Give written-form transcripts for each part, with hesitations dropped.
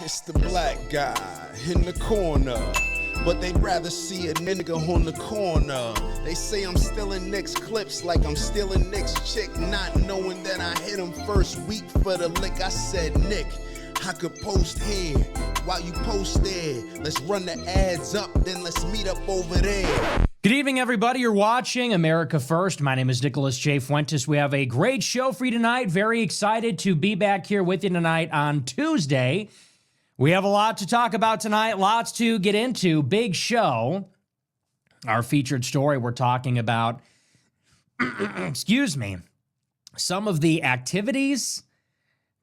It's the black guy in the corner, but they'd rather see a nigga on the corner. They say I'm stealing Nick's clips like I'm stealing Nick's chick, not knowing that I hit him first week for the lick. I said, Nick, I could post here while you post there. Let's run the ads up, then let's meet up over there. Good evening, everybody. You're watching America First. My name is Nicholas J. Fuentes. We have a great show for you tonight. Very excited to be back here with you tonight on Tuesday. We have a lot to talk about tonight, lots to get into. Big show. Our featured story, we're talking about, excuse me, some of the activities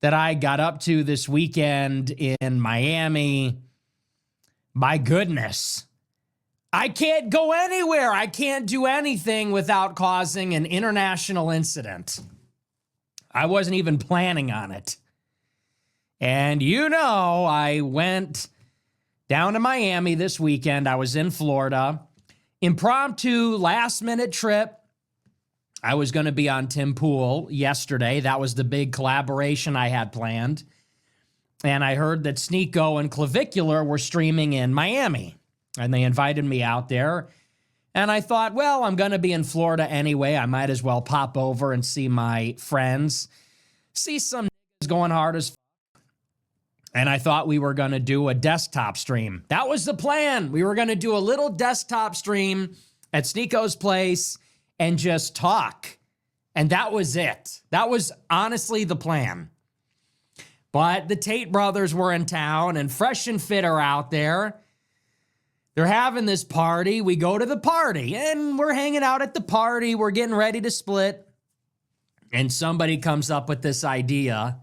that I got up to this weekend in Miami. My goodness. I can't go anywhere. I can't do anything without causing an international incident. I wasn't even planning on it. And you know, I went down to Miami this weekend. I was in Florida. Impromptu, last-minute trip. I was going to be on Tim Pool yesterday. That was the big collaboration I had planned. And I heard that Sneeko and Klavikuler were streaming in Miami. And they invited me out there. And I thought, well, I'm going to be in Florida anyway. I might as well pop over and see my friends. See some niggas going hard as fuck. And I thought we were going to do a desktop stream. That was the plan. We were going to do a little desktop stream at Sneeko's place and just talk. And that was it. That was honestly the plan. But the Tate brothers were in town and Fresh and Fit are out there. They're having this party. We go to the party and we're hanging out at the party. We're getting ready to split. And somebody comes up with this idea.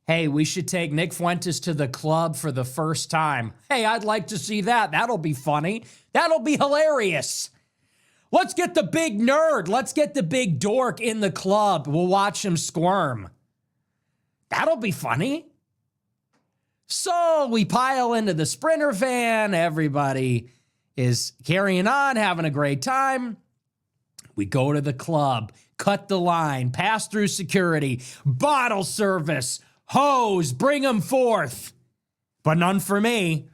Hey, we should take Nick Fuentes to the club for the first time. Hey, I'd like to see that. That'll be funny. That'll be hilarious. Let's get the big nerd. Let's get the big dork in the club. We'll watch him squirm. That'll be funny. So we pile into the Sprinter van. Everybody is carrying on, having a great time. We go to the club, cut the line, pass through security, bottle service, hose, bring them forth. But none for me.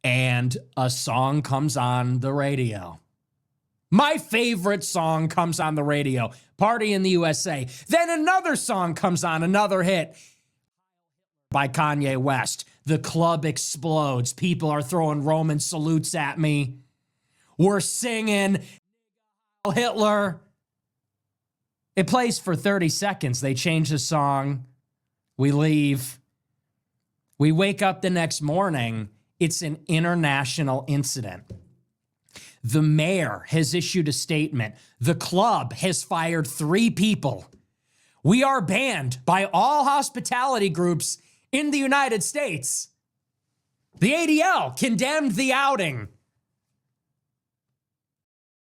And a song comes on the radio. My favorite song comes on the radio, Party in the USA. Then another song comes on, another hit by Kanye West. The club explodes. People are throwing Roman salutes at me. We're singing Hitler. It plays for 30 seconds. They change the song. We leave. We wake up the next morning. It's an international incident. The mayor has issued a statement. The club has fired 3 people. We are banned by all hospitality groups in the United States. The ADL condemned the outing.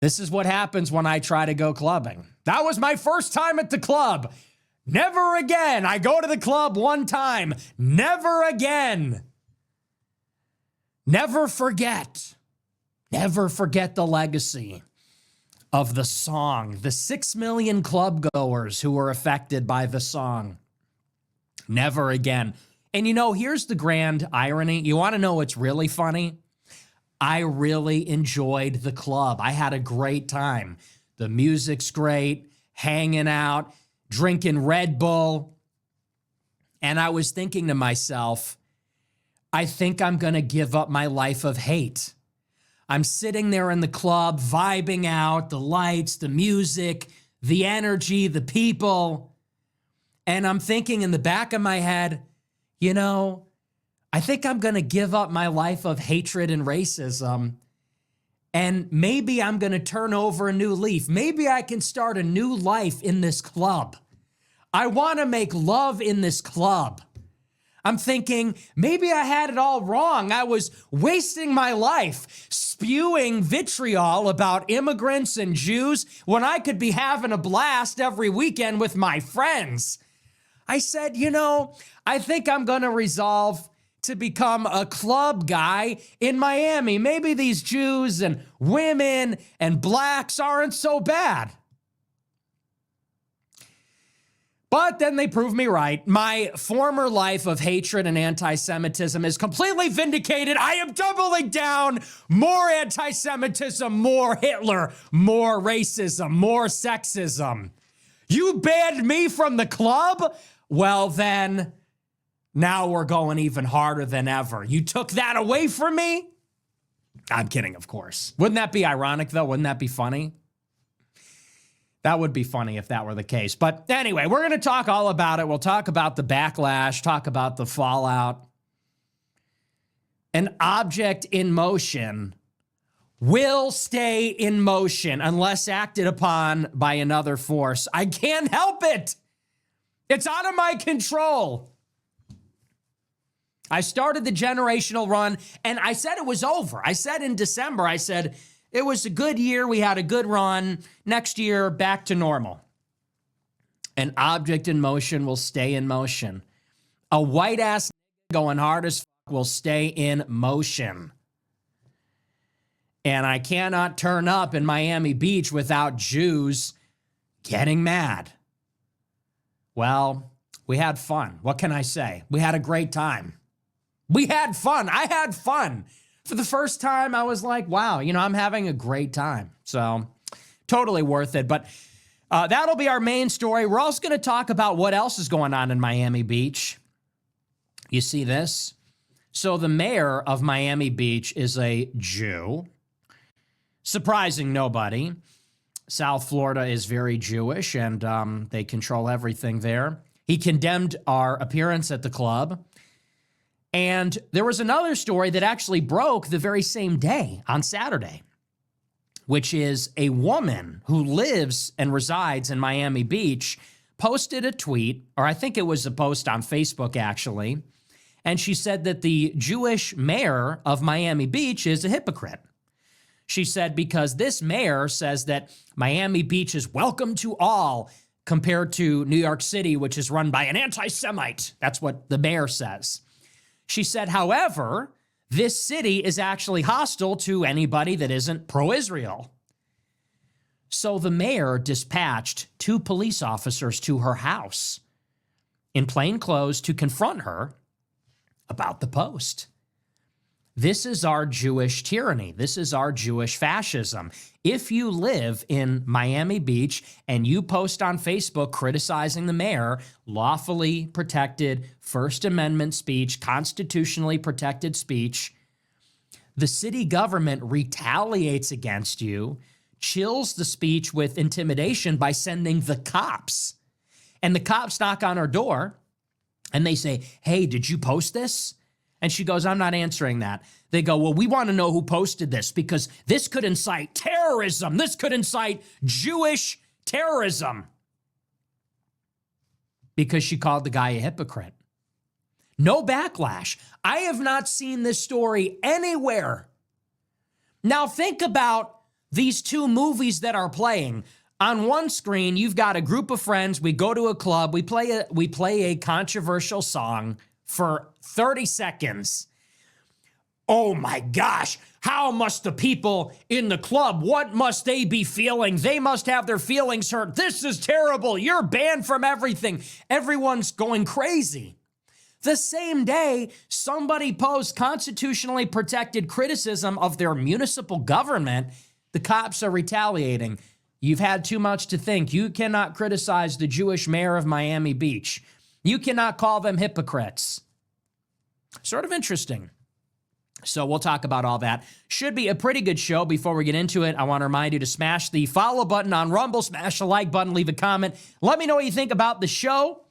This is what happens when I try to go clubbing. That was my first time at the club. Never again. I go to the club one time. Never again. Never forget. Never forget the legacy of the song. The 6 million club goers who were affected by the song. Never again. And you know, here's the grand irony. You want to know what's really funny? I really enjoyed the club. I had a great time. The music's great, hanging out, drinking Red Bull. And I was thinking to myself, I think I'm going to give up my life of hate. I'm sitting there in the club, vibing out, the lights, the music, the energy, the people. And I'm thinking in the back of my head, you know, I think I'm going to give up my life of hatred and racism. And maybe I'm going to turn over a new leaf. Maybe I can start a new life in this club. I want to make love in this club. I'm thinking, maybe I had it all wrong. I was wasting my life spewing vitriol about immigrants and Jews when I could be having a blast every weekend with my friends. I said, you know, I think I'm going to resolve to become a club guy in Miami. Maybe these Jews and women and blacks aren't so bad. But then they proved me right. My former life of hatred and anti-Semitism is completely vindicated. I am doubling down. More anti-Semitism, more Hitler, more racism, more sexism. You banned me from the club? Well, then, now we're going even harder than ever. You took that away from me? I'm kidding, of course. Wouldn't that be ironic, though? Wouldn't that be funny? That would be funny if that were the case. But anyway, we're going to talk all about it. We'll talk about the backlash, talk about the fallout. An object in motion will stay in motion unless acted upon by another force. I can't help it. It's out of my control. I started the generational run, and I said it was over. I said in December, I said, it was a good year. We had a good run. Next year, back to normal. An object in motion will stay in motion. A white-ass going hard as fuck will stay in motion. And I cannot turn up in Miami Beach without Jews getting mad. Well, we had fun. What can I say? We had a great time. We had fun. I had fun. For the first time, I was like, wow, I'm having a great time. So totally worth it. But that'll be our main story. We're also going to talk about what else is going on in Miami Beach. You see this? So the mayor of Miami Beach is a Jew. Surprising nobody. South Florida is very Jewish, and they control everything there. He condemned our appearance at the club. And there was another story that actually broke the very same day on Saturday, which is a woman who lives and resides in Miami Beach posted a tweet, or I think it was a post on Facebook actually, and she said that the Jewish mayor of Miami Beach is a hypocrite. She said because this mayor says that Miami Beach is welcome to all compared to New York City, which is run by an anti-Semite. That's what the mayor says. She said, however, this city is actually hostile to anybody that isn't pro-Israel. So the mayor dispatched 2 police officers to her house in plain clothes to confront her about the post. This is our Jewish tyranny. This is our Jewish fascism. If you live in Miami Beach and you post on Facebook criticizing the mayor, lawfully protected First Amendment speech, constitutionally protected speech, the city government retaliates against you, chills the speech with intimidation by sending the cops. And the cops knock on her door and they say, hey, did you post this? And she goes, I'm not answering that. They go, well, we want to know who posted this because this could incite terrorism. This could incite Jewish terrorism. Because she called the guy a hypocrite. No backlash. I have not seen this story anywhere. Now think about these 2 movies that are playing. On one screen, you've got a group of friends. We go to a club. We play a controversial song for 30 seconds. Oh my gosh, how must the people in the club, what must they be feeling? They must have their feelings hurt. This is terrible. You're banned from everything. Everyone's going crazy. The same day, somebody posts constitutionally protected criticism of their municipal government, the cops are retaliating. You've had too much to think. You cannot criticize the Jewish mayor of Miami Beach. You cannot call them hypocrites. Sort of interesting. So we'll talk about all that. Should be a pretty good show. Before we get into it, I want to remind you to smash the follow button on Rumble, smash the like button, leave a comment. Let me know what you think about the show.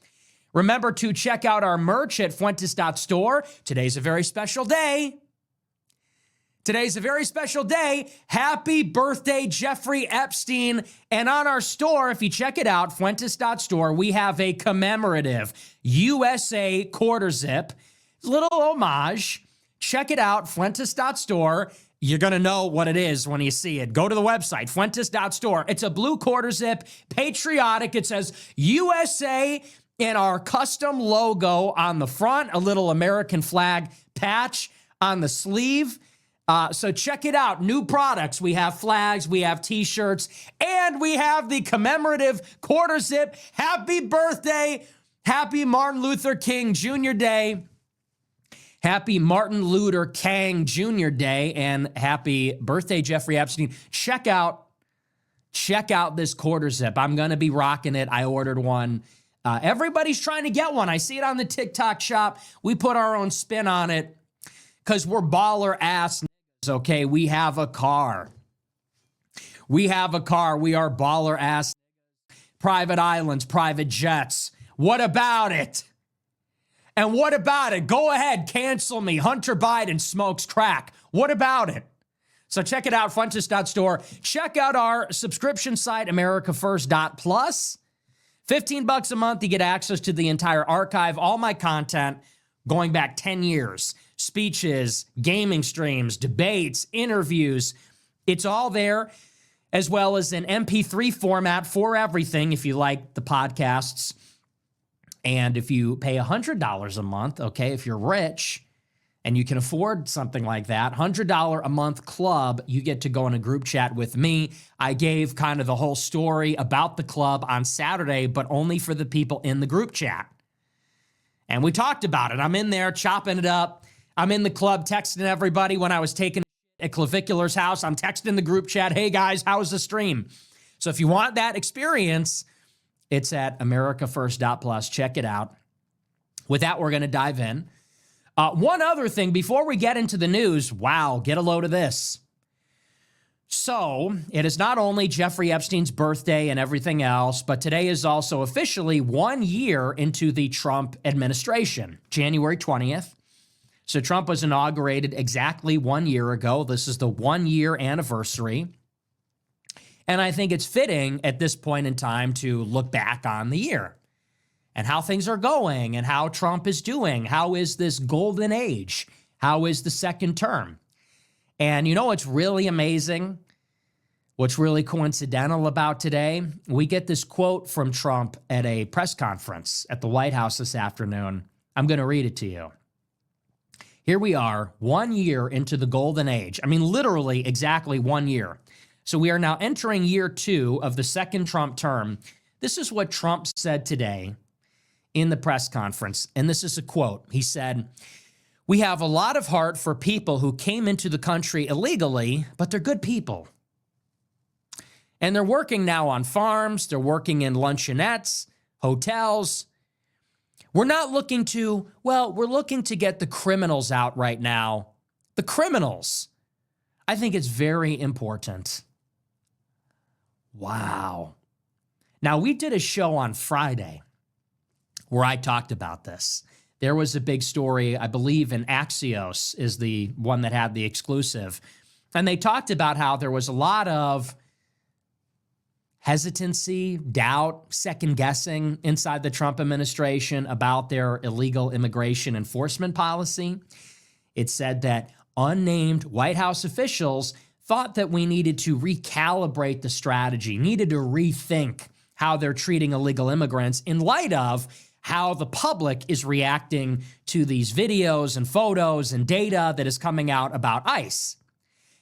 Remember to check out our merch at Fuentes.store. Today's a very special day. Today's a very special day. Happy birthday, Jeffrey Epstein. And on our store, if you check it out, Fuentes.store, we have a commemorative USA quarter zip. Little homage. Check it out, Fuentes.store. You're going to know what it is when you see it. Go to the website, Fuentes.store. It's a blue quarter zip, patriotic. It says USA and our custom logo on the front, a little American flag patch on the sleeve. So check it out. New products. We have flags, we have t-shirts, and we have the commemorative quarter zip. Happy birthday. Happy Martin Luther King Jr. Day. Happy Martin Luther King Jr. Day. And happy birthday, Jeffrey Epstein. Check out this quarter zip. I'm going to be rocking it. I ordered one. Everybody's trying to get one. I see it on the TikTok shop. We put our own spin on it because we're baller ass niggas, okay? We have a car. We have a car. We are baller ass niggas. Private islands, private jets. What about it? And what about it? Go ahead, cancel me. Hunter Biden smokes crack. What about it? So check it out, Fuentes.store. Check out our subscription site, AmericaFirst.plus. $15 a month, you get access to the entire archive, all my content going back 10 years. Speeches, gaming streams, debates, interviews. It's all there, as well as an MP3 format for everything if you like the podcasts. And if you pay $100 a month, okay, if you're rich and you can afford something like that, $100 a month club, you get to go in a group chat with me. I gave kind of the whole story about the club on Saturday, but only for the people in the group chat. And we talked about it. I'm in there chopping it up. I'm in the club texting everybody when I was taking at Klavikuler's house. I'm texting the group chat, hey guys, how's the stream? So if you want that experience, it's at AmericaFirst.plus. Check it out. With that, we're going to dive in. One other thing before we get into the news. Wow, get a load of this. So it is not only Jeffrey Epstein's birthday and everything else, but today is also officially 1 year into the Trump administration, January 20th. So Trump was inaugurated exactly 1 year ago. This is the 1 year anniversary. And I think it's fitting at this point in time to look back on the year and how things are going and how Trump is doing. How is this golden age? How is the second term? And you know what's really amazing? What's really coincidental about today? We get this quote from Trump at a press conference at the White House this afternoon. I'm going to read it to you. Here we are, 1 year into the golden age. I mean, literally exactly 1 year. So we are now entering year 2 of the second Trump term. This is what Trump said today in the press conference. And this is a quote. He said, "We have a lot of heart for people who came into the country illegally, but they're good people. And they're working now on farms. They're working in luncheonettes, hotels. We're not looking to, well, we're looking to get the criminals out right now. The criminals. I think it's very important." Wow. Now, we did a show on Friday where I talked about this. There was a big story, I believe, in Axios is the one that had the exclusive. And they talked about how there was a lot of hesitancy, doubt, second guessing inside the Trump administration about their illegal immigration enforcement policy. It said that unnamed White House officials thought that we needed to recalibrate the strategy, needed to rethink how they're treating illegal immigrants in light of how the public is reacting to these videos and photos and data that is coming out about ICE.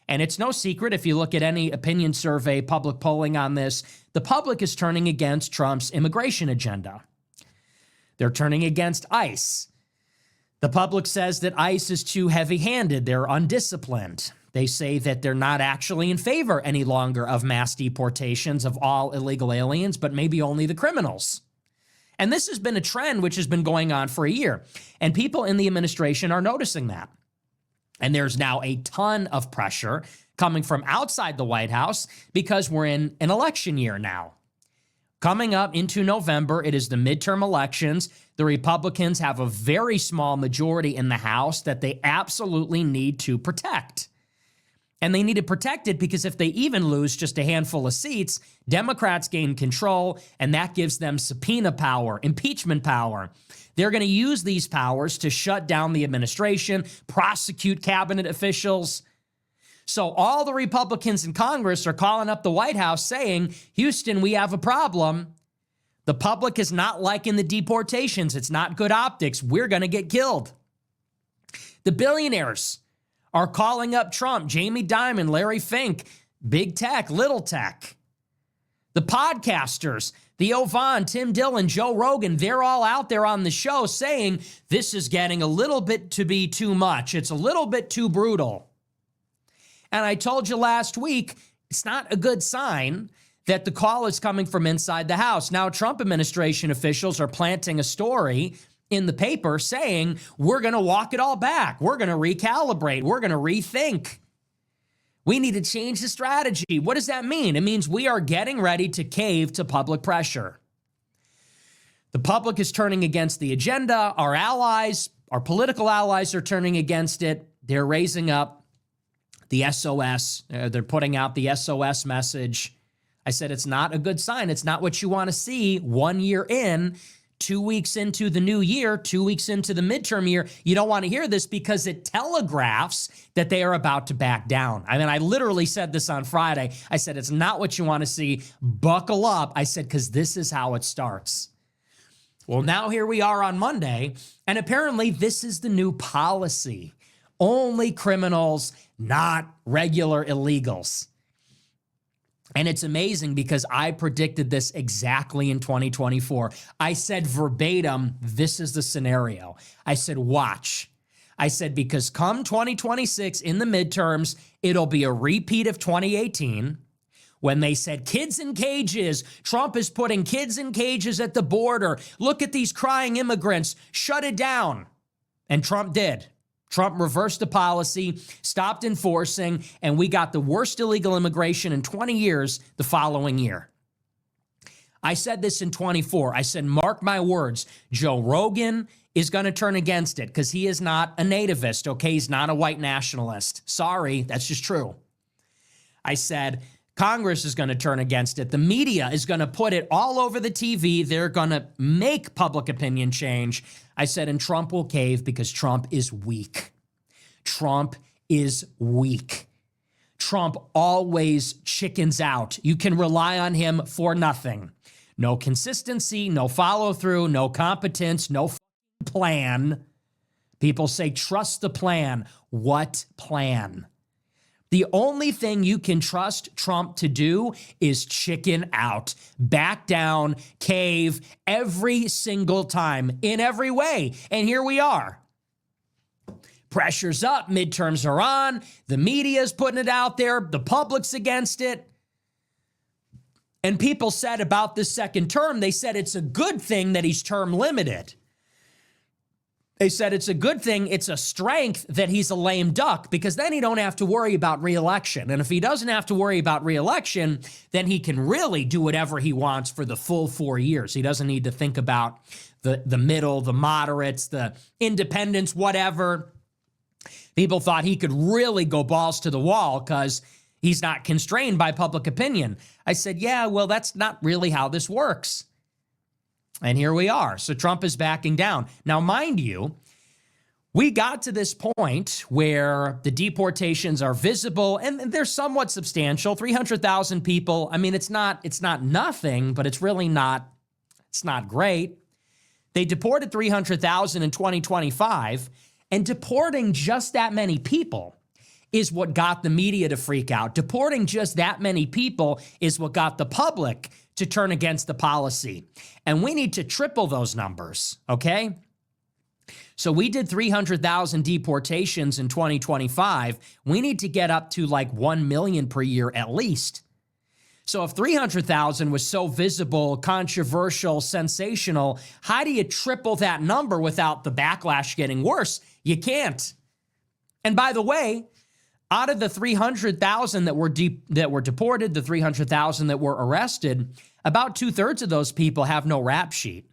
And it's no secret, if you look at any opinion survey, public polling on this, the public is turning against Trump's immigration agenda. They're turning against ICE. The public says that ICE is too heavy-handed. They're undisciplined. They say that they're not actually in favor any longer of mass deportations of all illegal aliens, but maybe only the criminals. And this has been a trend which has been going on for a year. And people in the administration are noticing that. And there's now a ton of pressure coming from outside the White House because we're in an election year now. Coming up into November, it is the midterm elections. The Republicans have a very small majority in the House that they absolutely need to protect. And they need to protect it because if they even lose just a handful of seats, Democrats gain control, and that gives them subpoena power, impeachment power. They're going to use these powers to shut down the administration, prosecute cabinet officials. So all the Republicans in Congress are calling up the White House saying, Houston, we have a problem. The public is not liking the deportations. It's not good optics. We're going to get killed. The billionaires are calling up Trump, Jamie Dimon, Larry Fink, big tech, little tech. The podcasters, Theo Vaughn, Tim Dillon, Joe Rogan, they're all out there on the show saying this is getting a little bit to be too much. It's a little bit too brutal. And I told you last week, it's not a good sign that the call is coming from inside the House. Now, Trump administration officials are planting a story in the paper saying, we're going to walk it all back. We're going to recalibrate. We're going to rethink. We need to change the strategy. What does that mean? It means we are getting ready to cave to public pressure. The public is turning against the agenda. Our allies, our political allies are turning against it. They're raising up the SOS. They're putting out the SOS message. I said, it's not a good sign. It's not what you want to see 1 year in, 2 weeks into the new year, 2 weeks into the midterm year. You don't want to hear this because it telegraphs that they are about to back down. I mean, I literally said this on Friday. I said, it's not what you want to see. Buckle up. I said, because this is how it starts. Well, now here we are on Monday, and apparently this is the new policy. Only criminals, not regular illegals. And it's amazing because I predicted this exactly in 2024. I said verbatim, this is the scenario. I said, watch. I said, because come 2026 in the midterms, it'll be a repeat of 2018 when they said kids in cages. Trump is putting kids in cages at the border. Look at these crying immigrants. Shut it down. And Trump did. Trump reversed the policy, stopped enforcing, and we got the worst illegal immigration in 20 years the following year. I said this in 24. I said, mark my words, Joe Rogan is going to turn against it because he is not a nativist, okay? He's not a white nationalist. Sorry, that's just true. I said, Congress is going to turn against it. The media is going to put it all over the TV. They're going to make public opinion change. I said, and Trump will cave because Trump is weak. Trump is weak. Trump always chickens out. You can rely on him for nothing. No consistency, no follow through, no competence, no plan. People say, trust the plan. What plan? The only thing you can trust Trump to do is chicken out, back down, cave every single time in every way. And here we are. Pressure's up, midterms are on, the media's putting it out there, the public's against it. And people said about this second term, they said it's a good thing that he's term limited. They said it's a good thing, it's a strength that he's a lame duck because then he don't have to worry about re-election. And if he doesn't have to worry about re-election, then he can really do whatever he wants for the full 4 years. He doesn't need to think about the middle, the moderates, the independents, whatever. People thought he could really go balls to the wall because he's not constrained by public opinion. I said, yeah, well, that's not really how this works. And here we are. So Trump is backing down. Now, mind you, we got to this point where the deportations are visible and they're somewhat substantial. 300,000 people. I mean, it's not nothing, but it's really not, it's not great. They deported 300,000 in 2025, and deporting just that many people is what got the media to freak out. Deporting just that many people is what got the public to turn against the policy. And we need to triple those numbers, okay? So we did 300,000 deportations in 2025. We need to get up to like 1 million per year at least. So if 300,000 was so visible, controversial, sensational, how do you triple that number without the backlash getting worse? You can't. And by the way, out of the 300,000 that were deported, the 300,000 that were arrested, about 2/3 of those people have no rap sheet.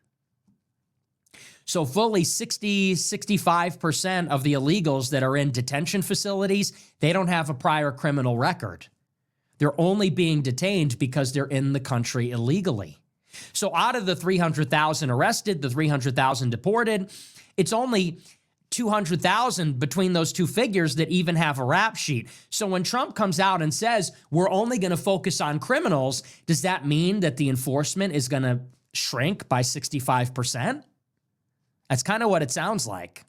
So fully 65% of the illegals that are in detention facilities, they don't have a prior criminal record. They're only being detained because they're in the country illegally. So out of the 300,000 arrested, the 300,000 deported, it's only 200,000 between those two figures that even have a rap sheet. So when Trump comes out and says, we're only going to focus on criminals, does that mean that the enforcement is going to shrink by 65%? That's kind of what it sounds like.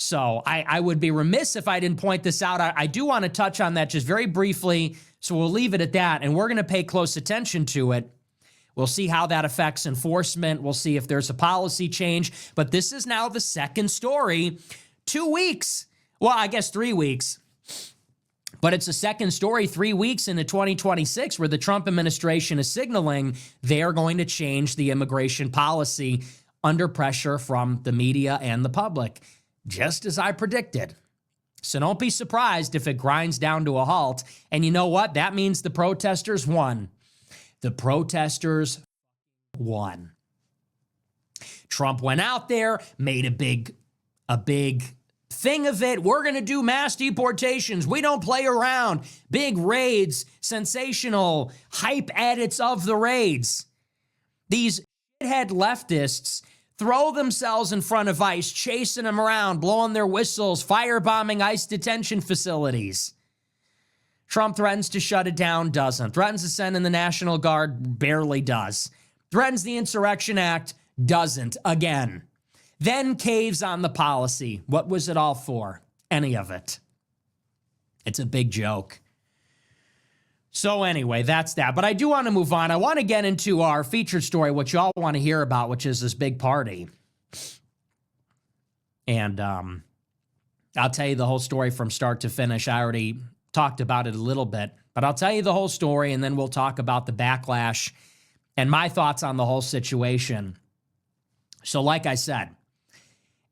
So I would be remiss if I didn't point this out. I do want to touch on that just very briefly, so we'll leave it at that, and we're going to pay close attention to it. We'll see how that affects enforcement. We'll see if there's a policy change. But this is now the second story. 2 weeks. Well, I guess 3 weeks. But it's a second story 3 weeks into 2026 where the Trump administration is signaling they're going to change the immigration policy under pressure from the media and the public, just as I predicted. So don't be surprised if it grinds down to a halt. And you know what? That means the protesters won. The protesters won. Trump went out there, made a big thing of it. We're going to do mass deportations. We don't play around. Big raids, sensational hype edits of the raids. These shithead leftists throw themselves in front of ICE, chasing them around, blowing their whistles, firebombing ICE detention facilities. Trump threatens to shut it down, doesn't. Threatens to send in the National Guard, barely does. Threatens the Insurrection Act, doesn't, again. Then caves on the policy. What was it all for? Any of it. It's a big joke. So anyway, that's that. But I do want to move on. I want to get into our featured story, what y'all want to hear about, which is this big party. And I'll tell you the whole story from start to finish. I already talked about it a little bit, but I'll tell you the whole story, and then we'll talk about the backlash and my thoughts on the whole situation. So like I said,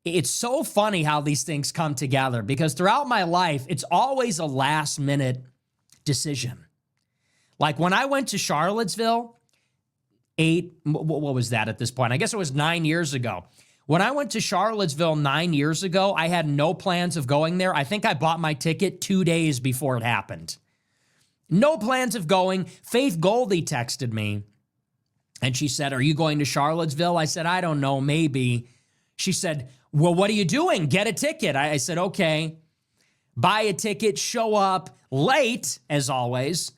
it's so funny how these things come together, because throughout my life, it's always a last-minute decision. Like when I went to Charlottesville, what was that at this point? I guess it was 9 years ago. When I went to Charlottesville 9 years ago, I had no plans of going there. I think I bought my ticket 2 days before it happened. No plans of going. Faith Goldie texted me, and she said, "Are you going to Charlottesville?" I said, "I don't know, maybe." She said, "Well, what are you doing? Get a ticket." I said, "Okay." Buy a ticket, show up late, as always.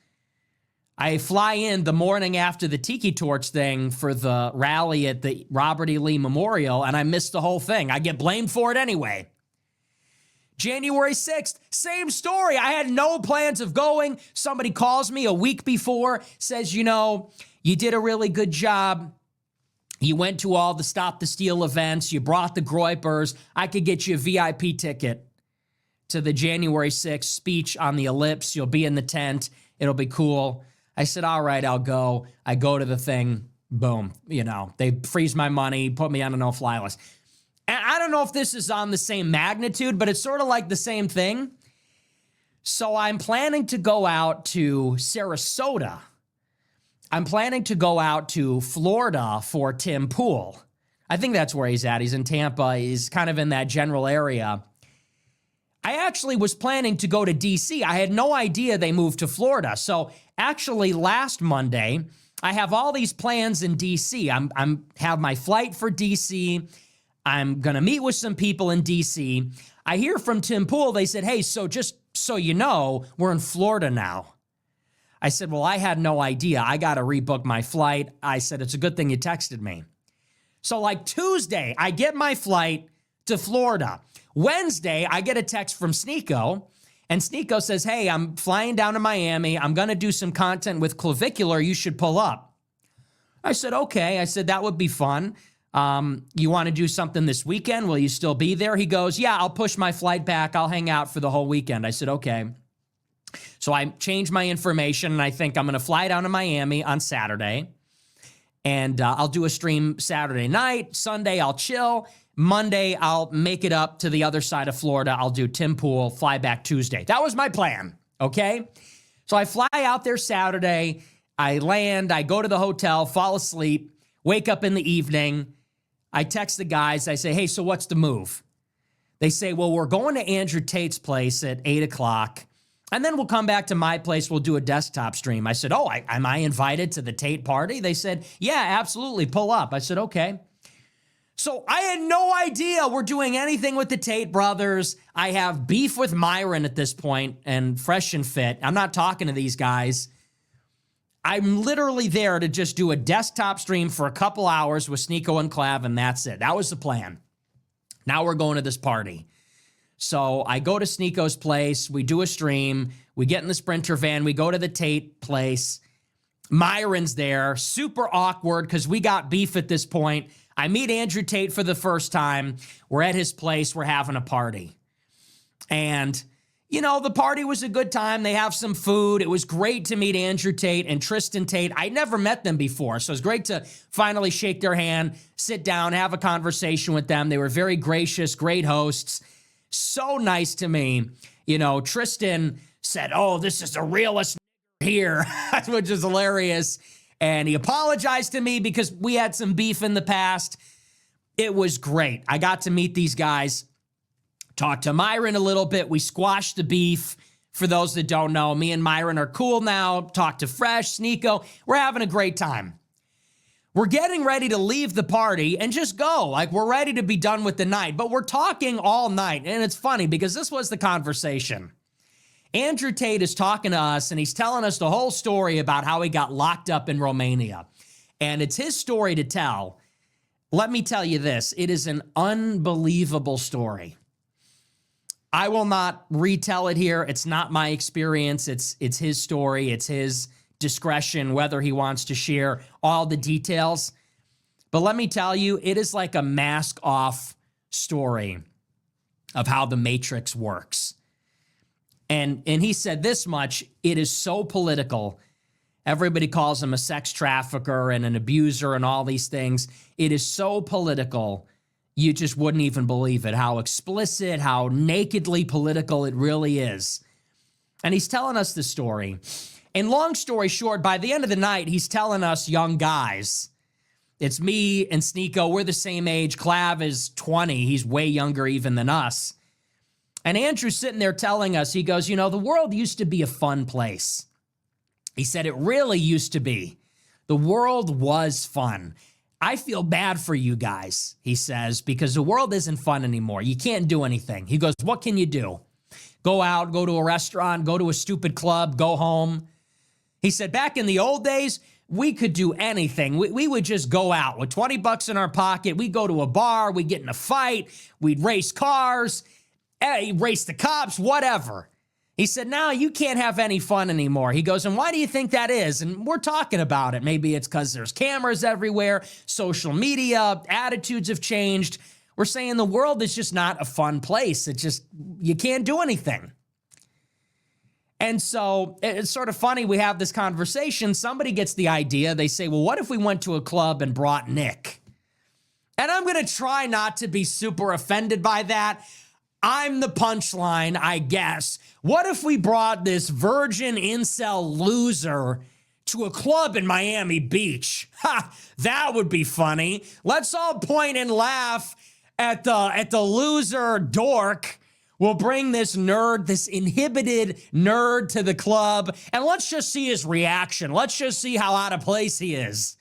I fly in the morning after the Tiki Torch thing for the rally at the Robert E. Lee Memorial, and I missed the whole thing. I get blamed for it anyway. January 6th, same story. I had no plans of going. Somebody calls me a week before, says, "You know, you did a really good job. You went to all the Stop the Steal events. You brought the Groypers. I could get you a VIP ticket to the January 6th speech on the Ellipse. You'll be in the tent. It'll be cool." I said, "All right, I'll go." I go to the thing. Boom. You know, they freeze my money, put me on a no-fly list. And I don't know if this is on the same magnitude, but it's sort of like the same thing. So I'm planning to go out to Sarasota. I'm planning to go out to Florida for Tim Pool. I think that's where he's at. He's in Tampa. He's kind of in that general area. I actually was planning to go to D.C. I had no idea they moved to Florida. So actually last Monday, I have all these plans in D.C. I'm have my flight for D.C. I'm going to meet with some people in D.C. I hear from Tim Pool. They said, "Hey, so just so you know, we're in Florida now." I said, "Well, I had no idea. I got to rebook my flight." I said, "It's a good thing you texted me." So like Tuesday, I get my flight to Florida. Wednesday, I get a text from Sneeko, and Sneeko says, "Hey, I'm flying down to Miami. I'm going to do some content with Klavikuler. You should pull up." I said, "Okay." I said, "That would be fun. You want to do something this weekend? Will you still be there?" He goes, "Yeah, I'll push my flight back. I'll hang out for the whole weekend." I said, "Okay." So I changed my information, and I think I'm going to fly down to Miami on Saturday, and I'll do a stream Saturday night. Sunday, I'll chill. Monday, I'll make it up to the other side of Florida. I'll do Tim Pool, fly back Tuesday. That was my plan, okay? So I fly out there Saturday. I land. I go to the hotel, fall asleep, wake up in the evening. I text the guys. I say, "Hey, so what's the move?" They say, "Well, we're going to Andrew Tate's place at 8 o'clock, and then we'll come back to my place. We'll do a desktop stream." I said, "Oh, am I invited to the Tate party?" They said, "Yeah, absolutely. Pull up." I said, "Okay." So I had no idea we're doing anything with the Tate brothers. I have beef with Myron at this point, and Fresh and Fit. I'm not talking to these guys. I'm literally there to just do a desktop stream for a couple hours with Sneeko and Clav, and that's it. That was the plan. Now we're going to this party. So I go to Sneeko's place. We do a stream. We get in the Sprinter van. We go to the Tate place. Myron's there. Super awkward because we got beef at this point. I meet Andrew Tate for the first time. We're at his place. We're having a party. And, you know, the party was a good time. They have some food. It was great to meet Andrew Tate and Tristan Tate. I never met them before, so it was great to finally shake their hand, sit down, have a conversation with them. They were very gracious, great hosts. So nice to me. You know, Tristan said, "Oh, this is the realest here," which is hilarious. And he apologized to me because we had some beef in the past. It was great. I got to meet these guys, talk to Myron a little bit. We squashed the beef. For those that don't know, me and Myron are cool now. Talk to Fresh, Sneeko. We're having a great time. We're getting ready to leave the party and just go. Like, we're ready to be done with the night, but we're talking all night. And it's funny because this was the conversation. Andrew Tate is talking to us, and he's telling us the whole story about how he got locked up in Romania. And it's his story to tell. Let me tell you this. It is an unbelievable story. I will not retell it here. It's not my experience. It's his story. It's his discretion whether he wants to share all the details. But let me tell you, it is like a mask-off story of how the Matrix works. And he said this much: it is so political. Everybody calls him a sex trafficker and an abuser and all these things. It is so political, you just wouldn't even believe it, how explicit, how nakedly political it really is. And he's telling us the story. And long story short, by the end of the night, he's telling us young guys, it's me and Sneeko, we're the same age. Klav is 20. He's way younger even than us. And Andrew's sitting there telling us, he goes, you know, the world used to be a fun place. He said it really used to be. The world was fun. I feel bad for you guys, he says, because the world isn't fun anymore. You can't do anything. He goes, what can you do? Go out, go to a restaurant, go to a stupid club, go home. He said, back in the old days, we could do anything. We would just go out with 20 bucks in our pocket. We'd go to a bar. We'd get in a fight. We'd race cars. Race the cops, whatever. He said, now you can't have any fun anymore. He goes, and why do you think that is? And we're talking about it. Maybe it's because there's cameras everywhere, social media, attitudes have changed. We're saying the world is just not a fun place. It's just, you can't do anything. And so it's sort of funny. We have this conversation. Somebody gets the idea. They say, well, what if we went to a club and brought Nick? And I'm going to try not to be super offended by that. I'm the punchline, I guess. What if we brought this virgin incel loser to a club in Miami Beach? Ha! That would be funny. Let's all point and laugh at the loser dork. We'll bring this nerd, this inhibited nerd to the club, and let's just see his reaction. Let's just see how out of place he is.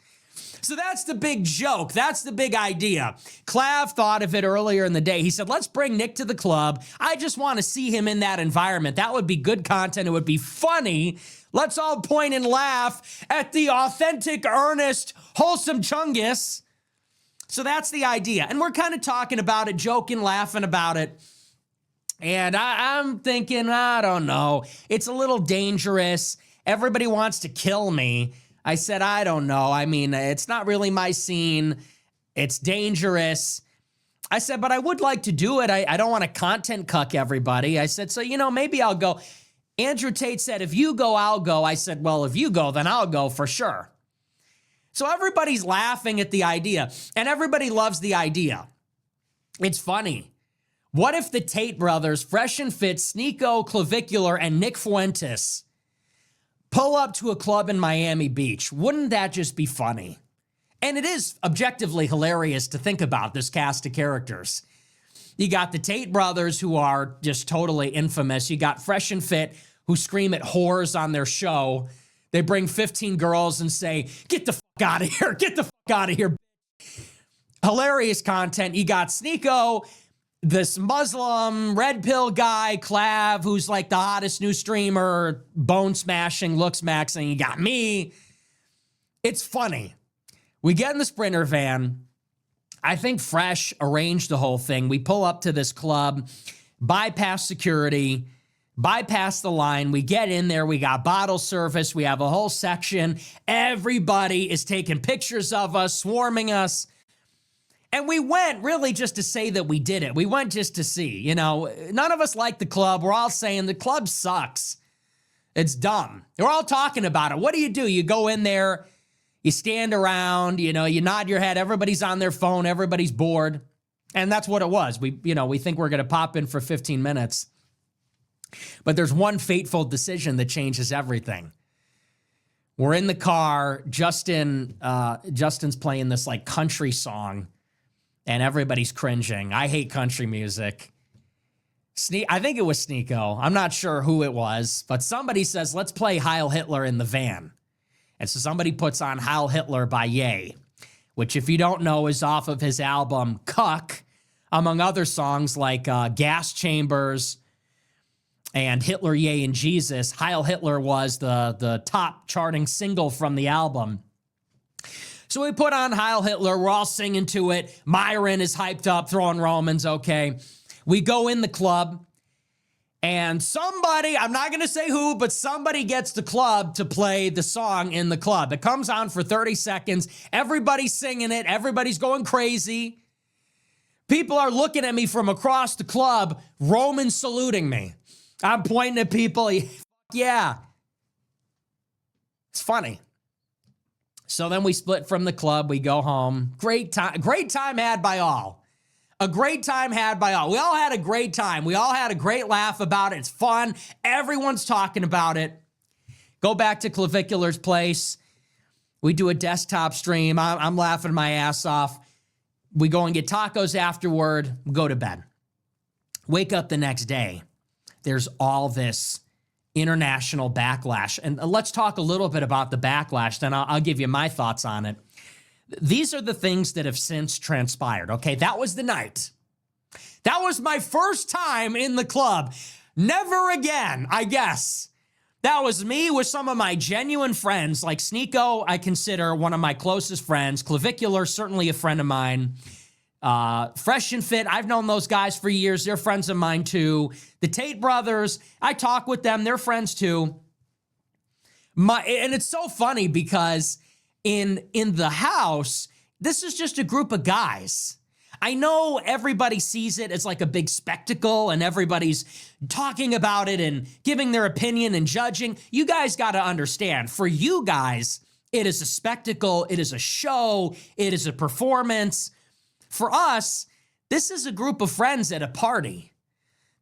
So that's the big joke. That's the big idea. Klav thought of it earlier in the day. He said, let's bring Nick to the club. I just want to see him in that environment. That would be good content. It would be funny. Let's all point and laugh at the authentic, earnest, wholesome Chungus. So that's the idea. And we're kind of talking about it, joking, laughing about it. And I'm thinking, I don't know. It's a little dangerous. Everybody wants to kill me. I said, I don't know. I mean, it's not really my scene. It's dangerous. I said, but I would like to do it. I don't want to content cuck everybody. I said, so, you know, maybe I'll go. Andrew Tate said, if you go, I'll go. I said, well, if you go, then I'll go for sure. So everybody's laughing at the idea, and everybody loves the idea. It's funny. What if the Tate brothers, Fresh and Fit, Sneeko, Klavikuler, and Nick Fuentes pull up to a club in Miami Beach? Wouldn't that just be funny? And it is objectively hilarious to think about this cast of characters. You got the Tate brothers, who are just totally infamous. You got Fresh and Fit, who scream at whores on their show. They bring 15 girls and say, get the fuck out of here. Get the fuck out of here. Hilarious content. You got Sneeko, this Muslim red pill guy, Klav, who's like the hottest new streamer, bone smashing, looks maxing. You got me. It's funny. We get in the Sprinter van. I think Fresh arranged the whole thing. We pull up to this club. bypass security, bypass the line. We get in there. We got bottle service. We have a whole section. Everybody is taking pictures of us, swarming us. And we went really just to say that we did it. We went just to see. You know, none of us like the club. We're all saying the club sucks. It's dumb. We're all talking about it. What do? You go in there, you stand around, you know, you nod your head. Everybody's on their phone. Everybody's bored. And that's what it was. We think we're going to pop in for 15 minutes. But there's one fateful decision that changes everything. We're in the car. Justin's playing this like country song. And everybody's cringing. I hate country music. I think it was Sneeko. I'm not sure who it was, but somebody says, let's play Heil Hitler in the van. And so somebody puts on Heil Hitler by Ye, which if you don't know is off of his album Cuck, among other songs like Gas Chambers and Hitler, Ye, and Jesus. Heil Hitler was the top charting single from the album. So we put on Heil Hitler. We're all singing to it. Myron is hyped up, throwing Romans. Okay. We go in the club, and somebody, I'm not going to say who, but somebody gets the club to play the song in the club. It comes on for 30 seconds. Everybody's singing it. Everybody's going crazy. People are looking at me from across the club, Roman saluting me. I'm pointing at people. Yeah. It's funny. So then we split from the club. We go home. Great time had by all. A great time had by all. We all had a great time. We all had a great laugh about it. It's fun. Everyone's talking about it. Go back to Klavikuler's place. We do a desktop stream. I'm laughing my ass off. We go and get tacos afterward. We go to bed. Wake up the next day. There's all this international backlash. And let's talk a little bit about the backlash, then I'll give you my thoughts on it. These are the things that have since transpired, okay? That was the night. That was my first time in the club. Never again, I guess. That was me with some of my genuine friends, like Sneeko, I consider one of my closest friends. Klavikuler, certainly a friend of mine. Fresh and Fit, I've known those guys for years. They're friends of mine too. The Tate brothers, I talk with them. They're friends too. And it's so funny because in the house, this is just a group of guys. I know everybody sees it as like a big spectacle and everybody's talking about it and giving their opinion and judging. You guys got to understand, for you guys, it is a spectacle. It is a show. It is a performance. For us, this is a group of friends at a party.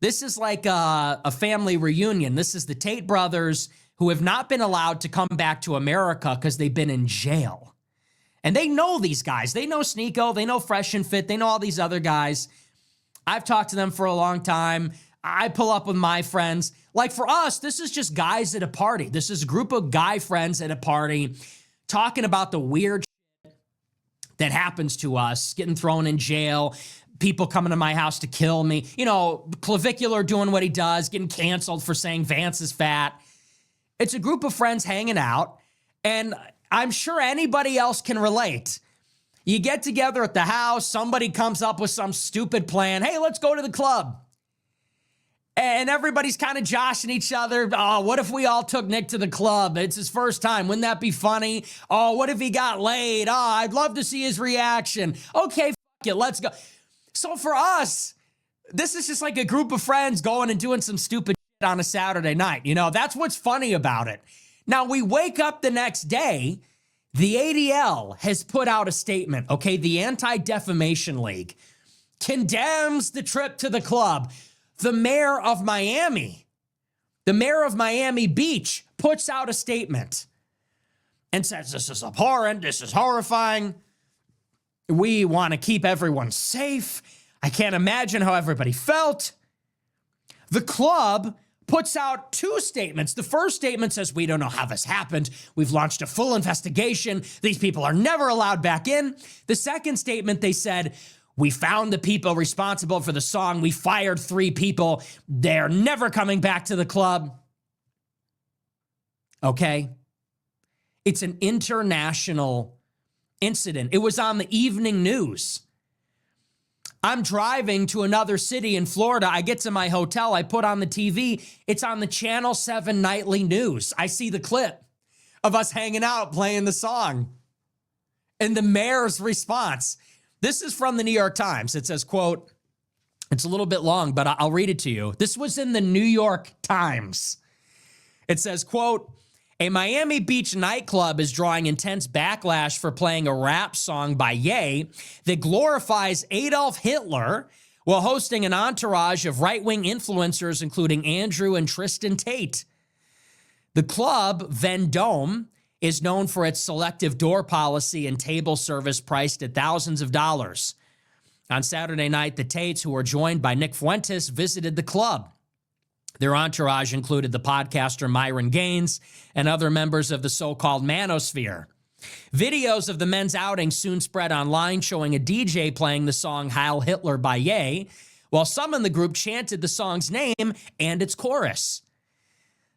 This is like a family reunion. This is the Tate brothers who have not been allowed to come back to America because they've been in jail. And they know these guys. They know Sneeko. They know Fresh and Fit. They know all these other guys. I've talked to them for a long time. I pull up with my friends. Like for us, this is just guys at a party. This is a group of guy friends at a party talking about the weird shit that happens to us, getting thrown in jail, people coming to my house to kill me. You know, Klavikuler doing what he does, getting canceled for saying Vance is fat. It's a group of friends hanging out, and I'm sure anybody else can relate. You get together at the house, somebody comes up with some stupid plan. Hey, let's go to the club. And everybody's kind of joshing each other. Oh, what if we all took Nick to the club? It's his first time. Wouldn't that be funny? Oh, what if he got laid? Oh, I'd love to see his reaction. Okay, it, let's go. So for us, this is just like a group of friends going and doing some stupid shit on a Saturday night. You know, that's what's funny about it. Now, we wake up the next day, the ADL has put out a statement, okay? The Anti-Defamation League condemns the trip to the club. The mayor of Miami Beach, puts out a statement and says, this is abhorrent, this is horrifying. We want to keep everyone safe. I can't imagine how everybody felt. The club puts out two statements. The first statement says, we don't know how this happened. We've launched a full investigation. These people are never allowed back in. The second statement, they said, we found the people responsible for the song. We fired 3 people. They're never coming back to the club. Okay? It's an international incident. It was on the evening news. I'm driving to another city in Florida. I get to my hotel. I put on the TV. It's on the Channel 7 nightly news. I see the clip of us hanging out playing the song. And the mayor's response. This is from the New York Times. It says, quote, it's a little bit long, but I'll read it to you. This was in the New York Times. It says, quote, a Miami Beach nightclub is drawing intense backlash for playing a rap song by Ye that glorifies Adolf Hitler while hosting an entourage of right-wing influencers, including Andrew and Tristan Tate. The club, Vendome, is known for its selective door policy and table service priced at thousands of dollars. On Saturday night, the Tates, who were joined by Nick Fuentes, visited the club. Their entourage included the podcaster Myron and other members of the so-called manosphere. Videos of the men's outing soon spread online, showing a DJ playing the song Heil Hitler by Ye, while some in the group chanted the song's name and its chorus.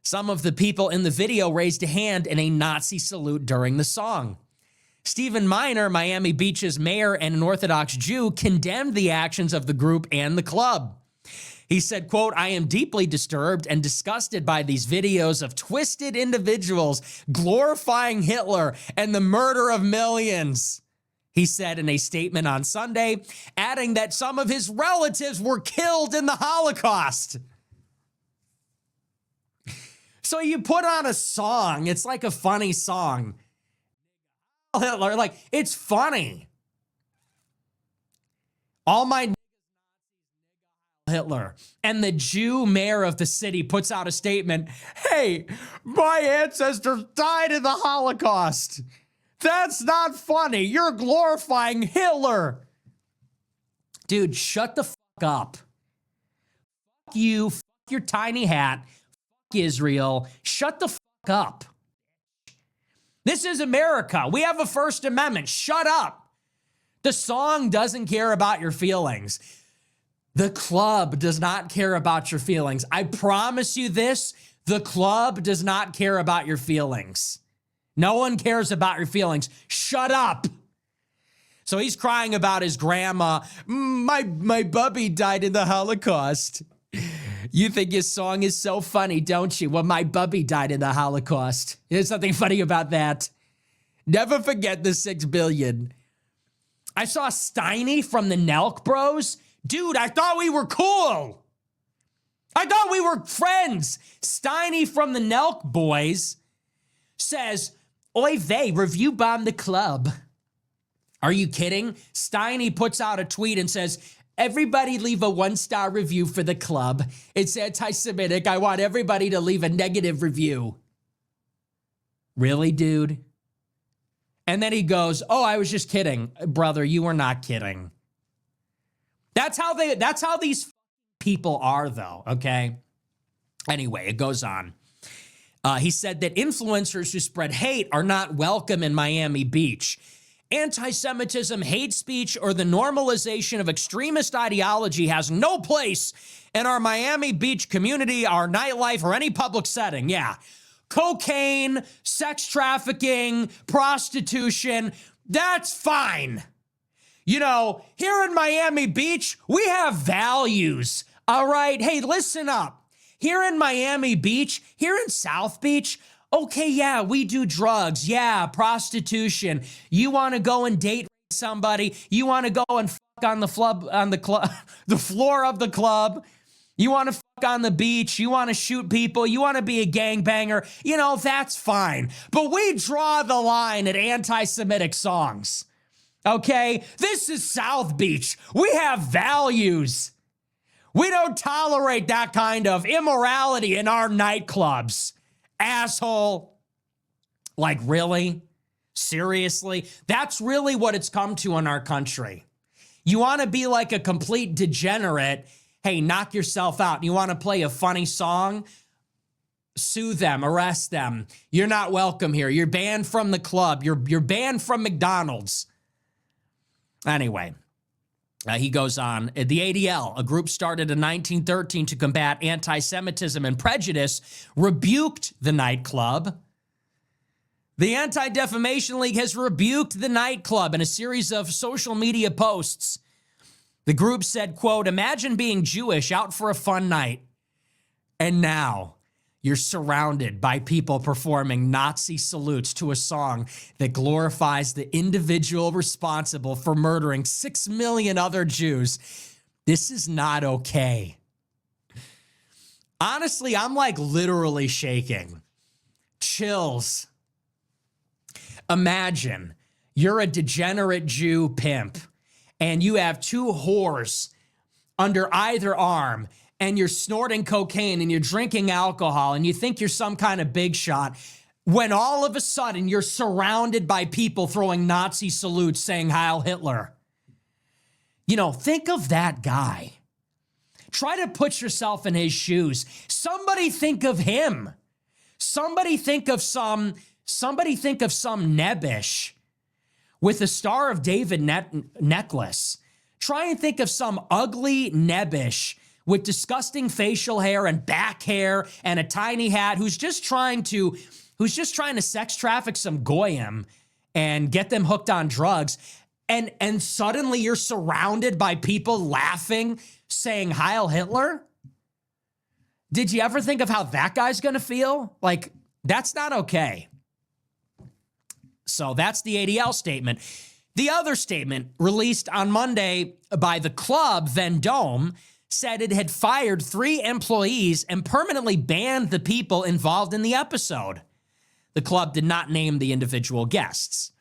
Some of the people in the video raised a hand in a Nazi salute during the song. Stephen Miner, Miami Beach's mayor and an Orthodox Jew, condemned the actions of the group and the club. He said, quote, I am deeply disturbed and disgusted by these videos of twisted individuals glorifying Hitler and the murder of millions, he said in a statement on Sunday, adding that some of his relatives were killed in the Holocaust. So you put on a song, it's like a funny song. Hitler, like, it's funny. All my Hitler. And the Jew mayor of the city puts out a statement, hey, my ancestors died in the Holocaust. That's not funny. You're glorifying Hitler. Dude, shut the fuck up. Fuck you, fuck your tiny hat, fuck Israel. Shut the fuck up. This is America. We have a First Amendment. Shut up. The song doesn't care about your feelings. The club does not care about your feelings. I promise you this, the club does not care about your feelings. No one cares about your feelings. Shut up. So he's crying about his grandma. My bubby died in the Holocaust. You think his song is so funny, don't you? Well, my bubby died in the Holocaust. There's something funny about that. Never forget the 6 billion. I saw Steiny from the Nelk Bros. Dude, I thought we were cool. I thought we were friends. Steiny from the Nelk Boys says, oy vey, review bomb the club. Are you kidding? Steiny puts out a tweet and says, everybody leave a 1-star review for the club. It's anti-Semitic. I want everybody to leave a negative review. Really, dude? And then he goes, oh, I was just kidding. Brother, you were not kidding. That's how these people are, though, okay? Anyway, it goes on. He said that influencers who spread hate are not welcome in Miami Beach. Anti-Semitism, hate speech, or the normalization of extremist ideology has no place in our Miami Beach community, our nightlife, or any public setting. Yeah. Cocaine, sex trafficking, prostitution, that's fine. You know, here in Miami Beach, we have values, all right? Hey, listen up. Here in Miami Beach, here in South Beach, okay, yeah, we do drugs. Yeah, prostitution. You want to go and date somebody. You want to go and fuck on the the floor of the club. You want to fuck on the beach. You want to shoot people. You want to be a gangbanger. You know, that's fine. But we draw the line at anti-Semitic songs. Okay? This is South Beach. We have values. We don't tolerate that kind of immorality in our nightclubs. Asshole. Like, really? Seriously? That's really what it's come to in our country. You want to be like a complete degenerate, hey, knock yourself out. You want to play a funny song? Sue them, arrest them. You're not welcome here. You're banned from the club. You're banned from McDonald's. Anyway, he goes on. The ADL, a group started in 1913 to combat anti-Semitism and prejudice, rebuked the nightclub. The Anti-Defamation League has rebuked the nightclub in a series of social media posts. The group said, quote, imagine being Jewish out for a fun night, and now you're surrounded by people performing Nazi salutes to a song that glorifies the individual responsible for murdering 6 million other Jews. This is not okay. Honestly, I'm like literally shaking. Chills. Imagine you're a degenerate Jew pimp and you have 2 whores under either arm and you're snorting cocaine and you're drinking alcohol and you think you're some kind of big shot when all of a sudden you're surrounded by people throwing Nazi salutes saying Heil Hitler. You know, think of that guy. Try to put yourself in his shoes. Somebody think of him. Somebody think of some nebbish with a Star of David necklace. Try and think of some ugly nebbish with disgusting facial hair and back hair and a tiny hat who's just trying to sex traffic some goyim and get them hooked on drugs. And suddenly you're surrounded by people laughing, saying Heil Hitler? Did you ever think of how that guy's gonna feel? Like, that's not okay. So that's the ADL statement. The other statement released on Monday by the club Vendome said it had fired 3 employees and permanently banned the people involved in the episode. The club did not name the individual guests.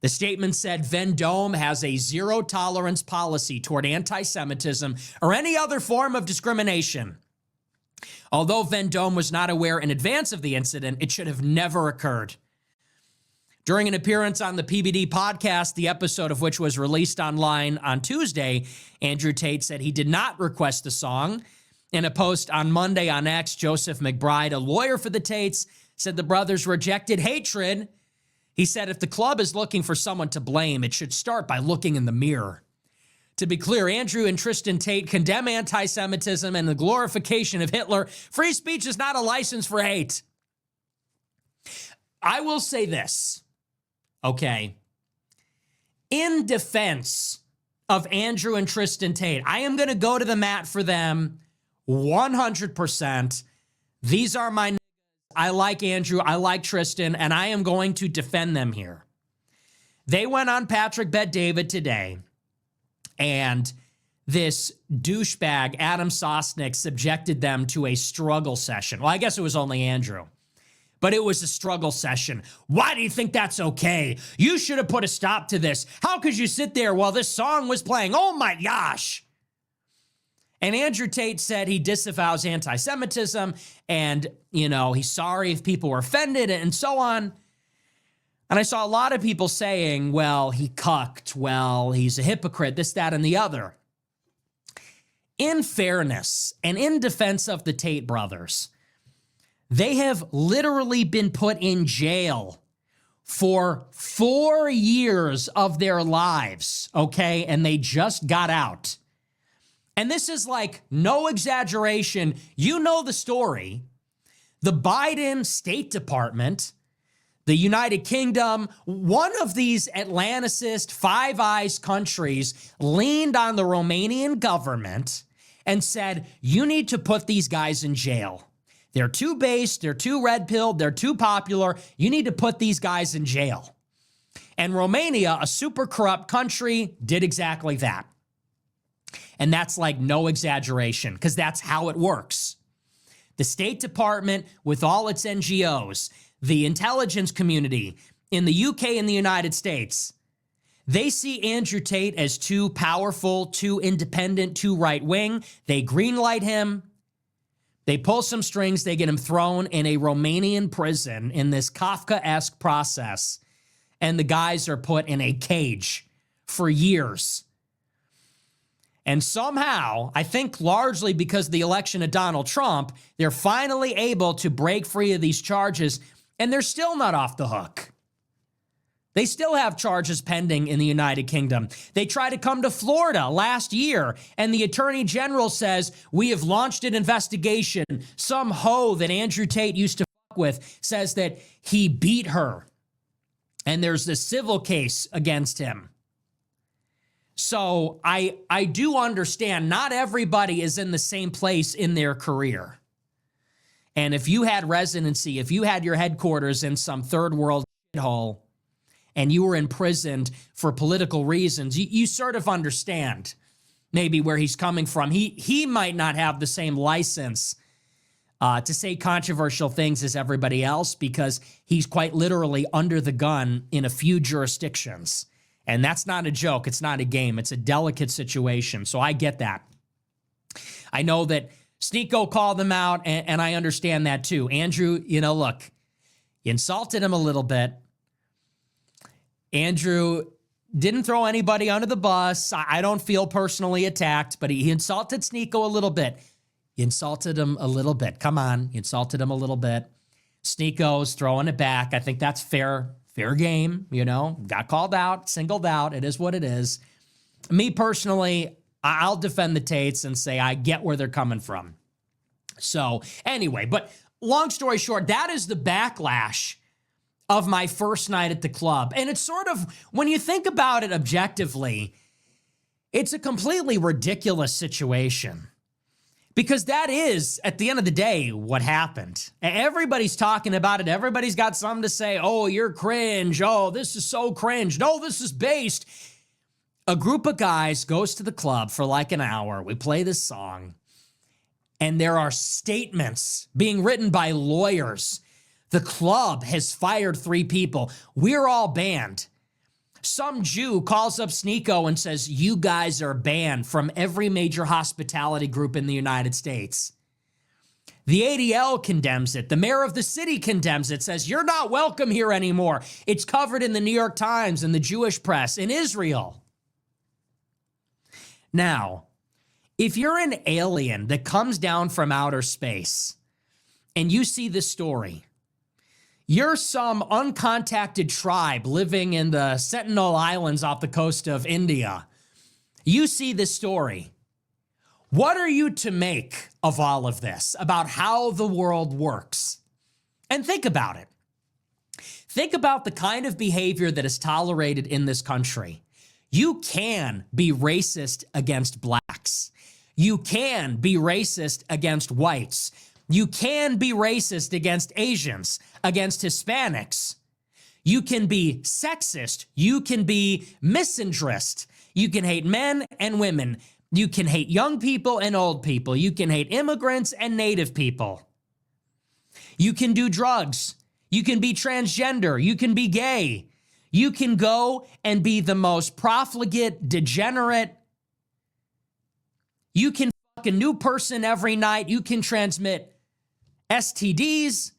The statement said Vendome has a zero-tolerance policy toward anti-Semitism or any other form of discrimination. Although Vendome was not aware in advance of the incident, it should have never occurred. During an appearance on the PBD podcast, the episode of which was released online on Tuesday, Andrew Tate said he did not request the song. In a post on Monday on X, Joseph McBride, a lawyer for the Tates, said the brothers rejected hatred. He said if the club is looking for someone to blame, it should start by looking in the mirror. To be clear, Andrew and Tristan Tate condemn anti-Semitism and the glorification of Hitler. Free speech is not a license for hate. I will say this, okay? In defense of Andrew and Tristan Tate, I am going to go to the mat for them 100%. These are my niggas. I like Andrew, I like Tristan, and I am going to defend them here. They went on Patrick Bet-David today, and this douchebag, Adam Sosnick, subjected them to a struggle session. Well, I guess it was only Andrew, but it was a struggle session. Why do you think that's okay? You should have put a stop to this. How could you sit there while this song was playing? Oh my gosh. And Andrew Tate said he disavows anti-Semitism and, he's sorry if people were offended and so on. And I saw a lot of people saying, well, he cucked, well, he's a hypocrite, this, that, and the other. In fairness and in defense of the Tate brothers, they have literally been put in jail for 4 years of their lives, okay? And they just got out. And this is like no exaggeration. You know the story. The Biden State Department, the United Kingdom, one of these Atlanticist, Five Eyes countries leaned on the Romanian government and said, you need to put these guys in jail. They're too based, they're too red-pilled, they're too popular. You need to put these guys in jail. And Romania, a super corrupt country, did exactly that. And that's like no exaggeration, because that's how it works. The State Department, with all its NGOs, the intelligence community in the UK and the United States, they see Andrew Tate as too powerful, too independent, too right-wing. They greenlight him. They pull some strings. They get him thrown in a Romanian prison in this Kafka-esque process. And the guys are put in a cage for years. And somehow, I think largely because of the election of Donald Trump, they're finally able to break free of these charges, and they're still not off the hook. They still have charges pending in the United Kingdom. They tried to come to Florida last year, and the Attorney General says, we have launched an investigation. Some hoe that Andrew Tate used to fuck with says that he beat her, and there's this civil case against him. So I do understand not everybody is in the same place in their career. And if you had residency, if you had your headquarters in some third world shithole and you were imprisoned for political reasons, you sort of understand maybe where he's coming from. He might not have the same license to say controversial things as everybody else because he's quite literally under the gun in a few jurisdictions. And that's not a joke. It's not a game. It's a delicate situation. So I get that. I know that Sneeko called them out, and I understand that too. Andrew, look, you insulted him a little bit. Andrew didn't throw anybody under the bus. I don't feel personally attacked, but he insulted Sneeko a little bit. You insulted him a little bit. Come on. You insulted him a little bit. Sneeko's throwing it back. I think that's fair game, got called out, singled out. It is what it is. Me personally, I'll defend the Tates and say I get where they're coming from. So anyway, but long story short, that is the backlash of my first night at the club. And it's sort of, when you think about it objectively, it's a completely ridiculous situation. Because that is, at the end of the day, what happened. Everybody's talking about it. Everybody's got something to say. Oh, you're cringe. Oh, this is so cringe. No, this is based. A group of guys goes to the club for like an hour. We play this song. And there are statements being written by lawyers. The club has fired 3 people. We're all banned. Some Jew calls up Sneeko and says, you guys are banned from every major hospitality group in the United States. The ADL condemns it. The mayor of the city condemns it, says, you're not welcome here anymore. It's covered in the New York Times and the Jewish press in Israel. Now, if you're an alien that comes down from outer space and you see this story, you're some uncontacted tribe living in the Sentinel Islands off the coast of India. You see this story. What are you to make of all of this, about how the world works? And think about it. Think about the kind of behavior that is tolerated in this country. You can be racist against blacks. You can be racist against whites. You can be racist against Asians, against Hispanics. You can be sexist. You can be misandrist. You can hate men and women. You can hate young people and old people. You can hate immigrants and native people. You can do drugs. You can be transgender. You can be gay. You can go and be the most profligate, degenerate. You can fuck a new person every night. You can transmit STDs.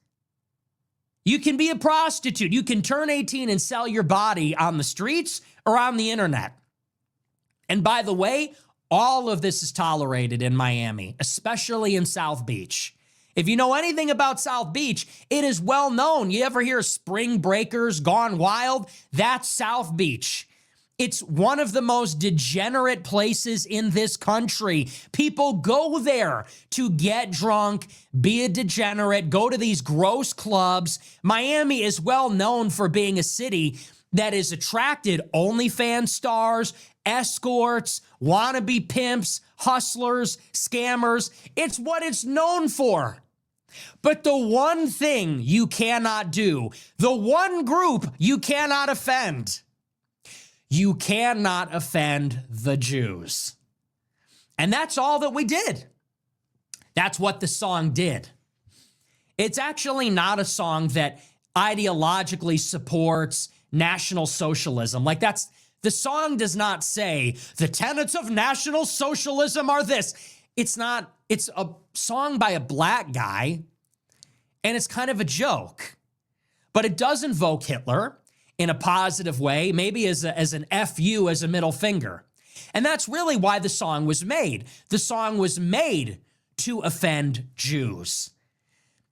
You can be a prostitute. You can turn 18 and sell your body on the streets or on the internet. And by the way, all of this is tolerated in Miami, especially in South Beach. If you know anything about South Beach, it is well known. You ever hear Spring Breakers Gone Wild? That's South Beach. It's one of the most degenerate places in this country. People go there to get drunk, be a degenerate, go to these gross clubs. Miami is well known for being a city that has attracted OnlyFans stars, escorts, wannabe pimps, hustlers, scammers. It's what it's known for. But the one thing you cannot do, the one group you cannot offend, you cannot offend the Jews. And that's all that we did. That's what the song did. It's actually not a song that ideologically supports National Socialism. The song does not say the tenets of National Socialism are this. It's not, it's a song by a black guy, and it's kind of a joke. But it does invoke Hitler in a positive way, maybe as an FU, as a middle finger. And that's really why the song was made. The song was made to offend Jews.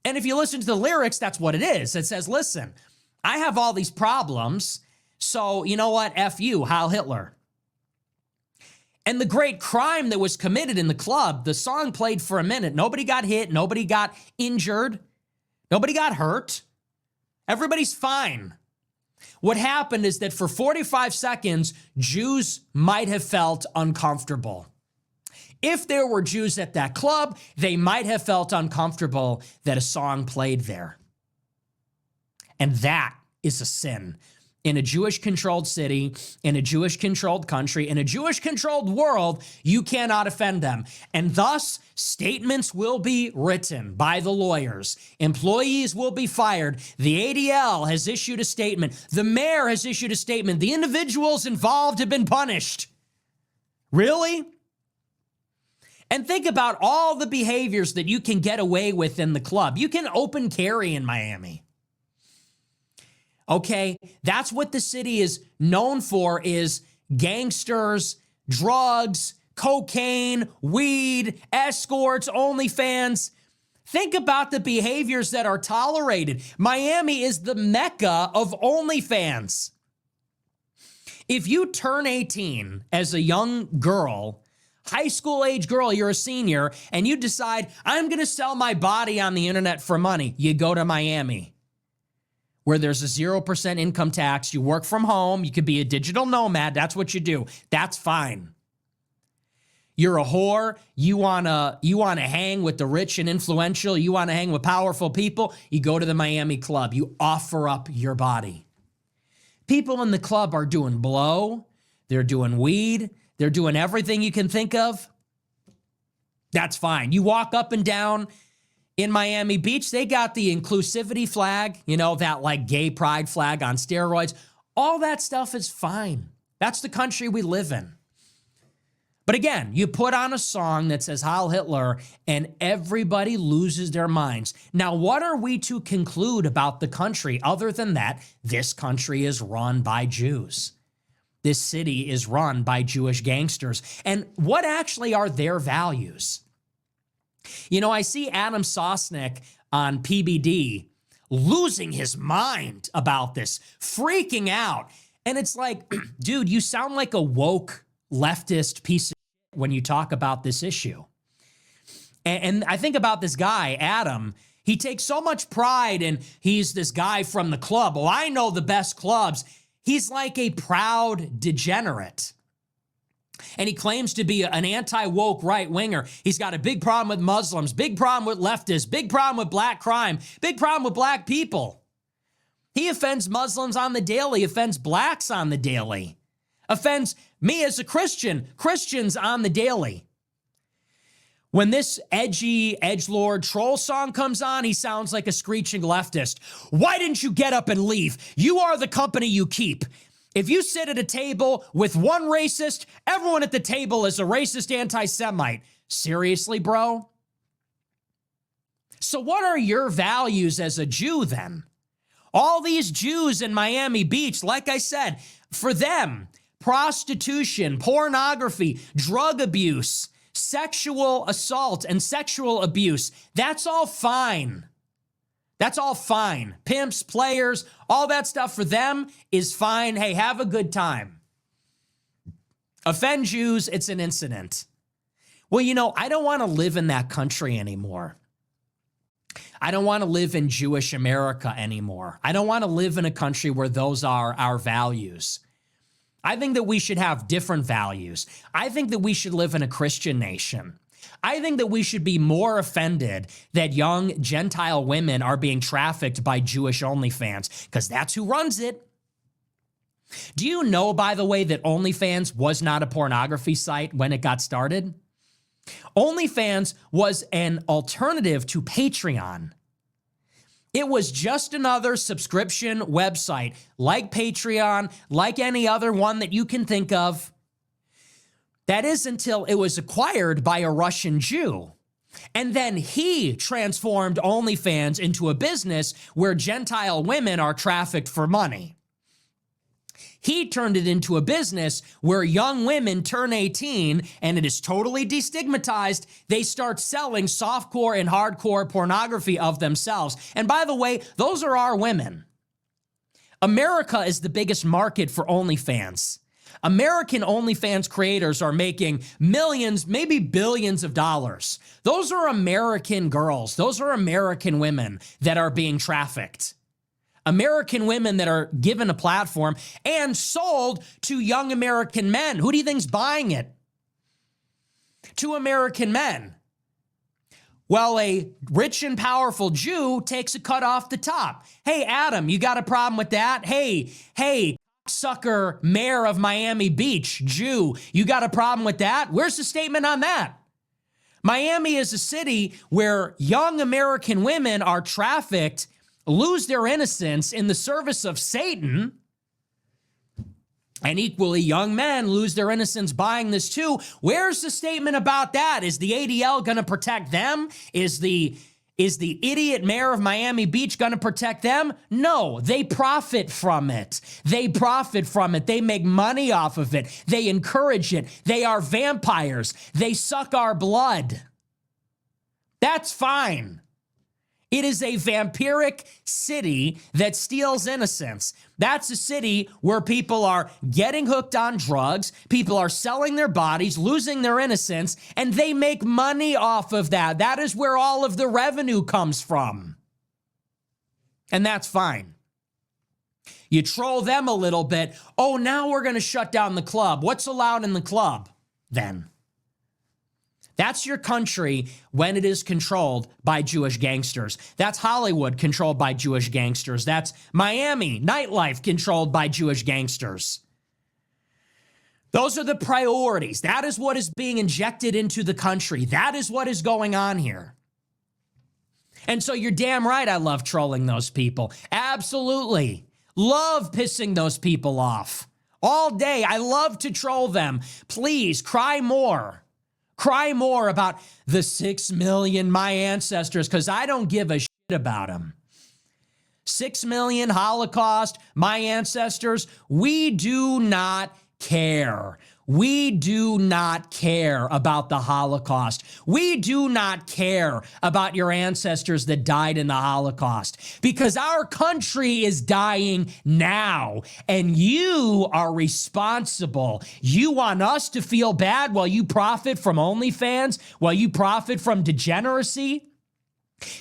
And if you listen to the lyrics, that's what it is. It says, listen, I have all these problems, so you know what? F you, Heil Hitler. And the great crime that was committed in the club, the song played for a minute. Nobody got hit. Nobody got injured. Nobody got hurt. Everybody's fine. What happened is that for 45 seconds, Jews might have felt uncomfortable. If there were Jews at that club, they might have felt uncomfortable that a song played there. And that is a sin. In a Jewish-controlled city, in a Jewish-controlled country, in a Jewish-controlled world, you cannot offend them. And thus, statements will be written by the lawyers. Employees will be fired. The ADL has issued a statement. The mayor has issued a statement. The individuals involved have been punished. Really? And think about all the behaviors that you can get away with in the club. You can open carry in Miami. Okay, that's what the city is known for, is gangsters, drugs, cocaine, weed, escorts, OnlyFans. Think about the behaviors that are tolerated. Miami is the mecca of OnlyFans. If you turn 18 as a young girl, high school age girl, you're a senior, and you decide, I'm going to sell my body on the internet for money, you go to Miami, where there's a 0% income tax. You work from home. You could be a digital nomad. That's what you do. That's fine. You're a whore. You wanna hang with the rich and influential. You wanna hang with powerful people. You go to the Miami club. You offer up your body. People in the club are doing blow. They're doing weed. They're doing everything you can think of. That's fine. You walk up and down in Miami Beach, they got the inclusivity flag, you know, that like gay pride flag on steroids. All that stuff is fine. That's the country we live in. But again, you put on a song that says Heil Hitler and everybody loses their minds. Now, what are we to conclude about the country other than that this country is run by Jews? This city is run by Jewish gangsters. And what actually are their values? You know, I see Adam Sosnick on PBD losing his mind about this, freaking out. And it's like, dude, you sound like a woke leftist piece of shit when you talk about this issue. And I think about this guy, Adam. He takes so much pride in he's this guy from the club. Oh, I know the best clubs. He's like a proud degenerate. And he claims to be an anti-woke right-winger. He's got a big problem with Muslims, big problem with leftists, big problem with black crime, big problem with black people. He offends Muslims on the daily, offends blacks on the daily, offends me as a Christian, Christians on the daily. When this edgy, edgelord troll song comes on, he sounds like a screeching leftist. Why didn't you get up and leave? You are the company you keep. If you sit at a table with one racist, everyone at the table is a racist anti-Semite. Seriously, bro? So what are your values as a Jew then? All these Jews in Miami Beach, like I said, for them, prostitution, pornography, drug abuse, sexual assault, and sexual abuse, that's all fine. That's all fine. Pimps, players, all that stuff for them is fine. Hey, have a good time. Offend Jews, it's an incident. Well, you know, I don't want to live in that country anymore. I don't want to live in Jewish America anymore. I don't want to live in a country where those are our values. I think that we should have different values. I think that we should live in a Christian nation. I think that we should be more offended that young Gentile women are being trafficked by Jewish OnlyFans, because that's who runs it. Do you know, by the way, that OnlyFans was not a pornography site when it got started? OnlyFans was an alternative to Patreon. It was just another subscription website like Patreon, like any other one that you can think of. That is until it was acquired by a Russian Jew. And then he transformed OnlyFans into a business where Gentile women are trafficked for money. He turned it into a business where young women turn 18 and it is totally destigmatized. They start selling softcore and hardcore pornography of themselves. And by the way, those are our women. America is the biggest market for OnlyFans. American OnlyFans creators are making millions, maybe billions of dollars. Those are American girls. Those are American women that are being trafficked. American women that are given a platform and sold to young American men. Who do you think's buying it? To American men. Well, a rich and powerful Jew takes a cut off the top. Hey, Adam, you got a problem with that? Hey, sucker mayor of Miami Beach, Jew, you got a problem with that? Where's the statement on that? Miami is a city where young American women are trafficked, lose their innocence in the service of Satan, and equally young men lose their innocence buying this too. Where's the statement about that? Is the ADL going to protect them? Is the idiot mayor of Miami Beach going to protect them? No, they profit from it. They profit from it. They make money off of it. They encourage it. They are vampires. They suck our blood. That's fine. It is a vampiric city that steals innocence. That's a city where people are getting hooked on drugs, people are selling their bodies, losing their innocence, and they make money off of that. That is where all of the revenue comes from. And that's fine. You troll them a little bit. Oh, now we're going to shut down the club. What's allowed in the club then? That's your country when it is controlled by Jewish gangsters. That's Hollywood controlled by Jewish gangsters. That's Miami nightlife controlled by Jewish gangsters. Those are the priorities. That is what is being injected into the country. That is what is going on here. And so you're damn right I love trolling those people. Absolutely. Love pissing those people off. All day, I love to troll them. Please, cry more. Cry more about the 6 million my ancestors, because I don't give a shit about them. 6 million Holocaust, my ancestors, we do not care. We do not care about the Holocaust. We do not care about your ancestors that died in the Holocaust, because our country is dying now, and you are responsible. You want us to feel bad while you profit from OnlyFans, while you profit from degeneracy?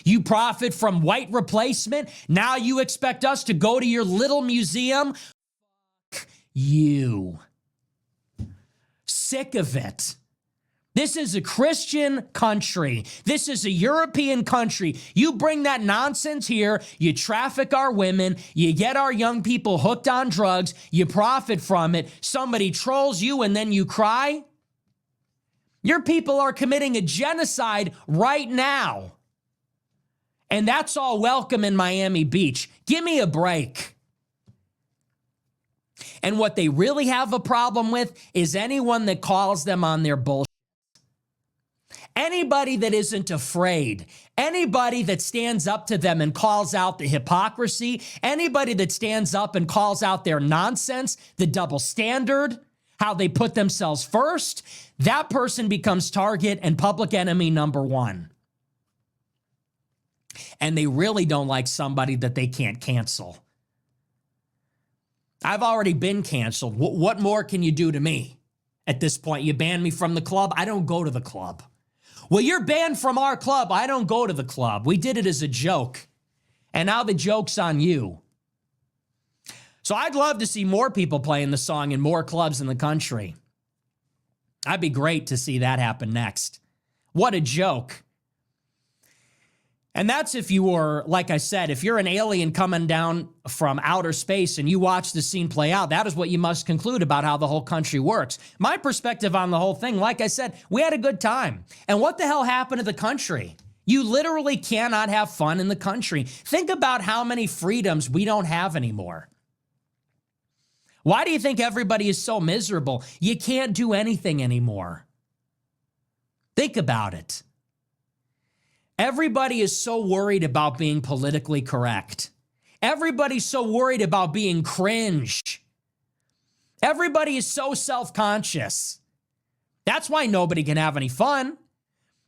You profit from white replacement? Now you expect us to go to your little museum? Fuck you. Sick of it. This is a Christian country. This is a European country. You bring that nonsense here, you traffic our women, you get our young people hooked on drugs, you profit from it, somebody trolls you and then you cry? Your people are committing a genocide right now. And that's all welcome in Miami Beach. Give me a break. And what they really have a problem with is anyone that calls them on their bullshit. Anybody that isn't afraid, anybody that stands up to them and calls out the hypocrisy, anybody that stands up and calls out their nonsense, the double standard, how they put themselves first, that person becomes target and public enemy number one. And they really don't like somebody that they can't cancel. I've already been canceled. What more can you do to me? At this point, you banned me from the club. I don't go to the club. Well, you're banned from our club. I don't go to the club. We did it as a joke. And now the joke's on you. So I'd love to see more people playing the song in more clubs in the country. That'd be great to see that happen next. What a joke. And that's if you were, like I said, if you're an alien coming down from outer space and you watch the scene play out, that is what you must conclude about how the whole country works. My perspective on the whole thing, like I said, we had a good time. And what the hell happened to the country? You literally cannot have fun in the country. Think about how many freedoms we don't have anymore. Why do you think everybody is so miserable? You can't do anything anymore. Think about it. Everybody is so worried about being politically correct. Everybody's so worried about being cringe. Everybody is so self-conscious. That's why nobody can have any fun.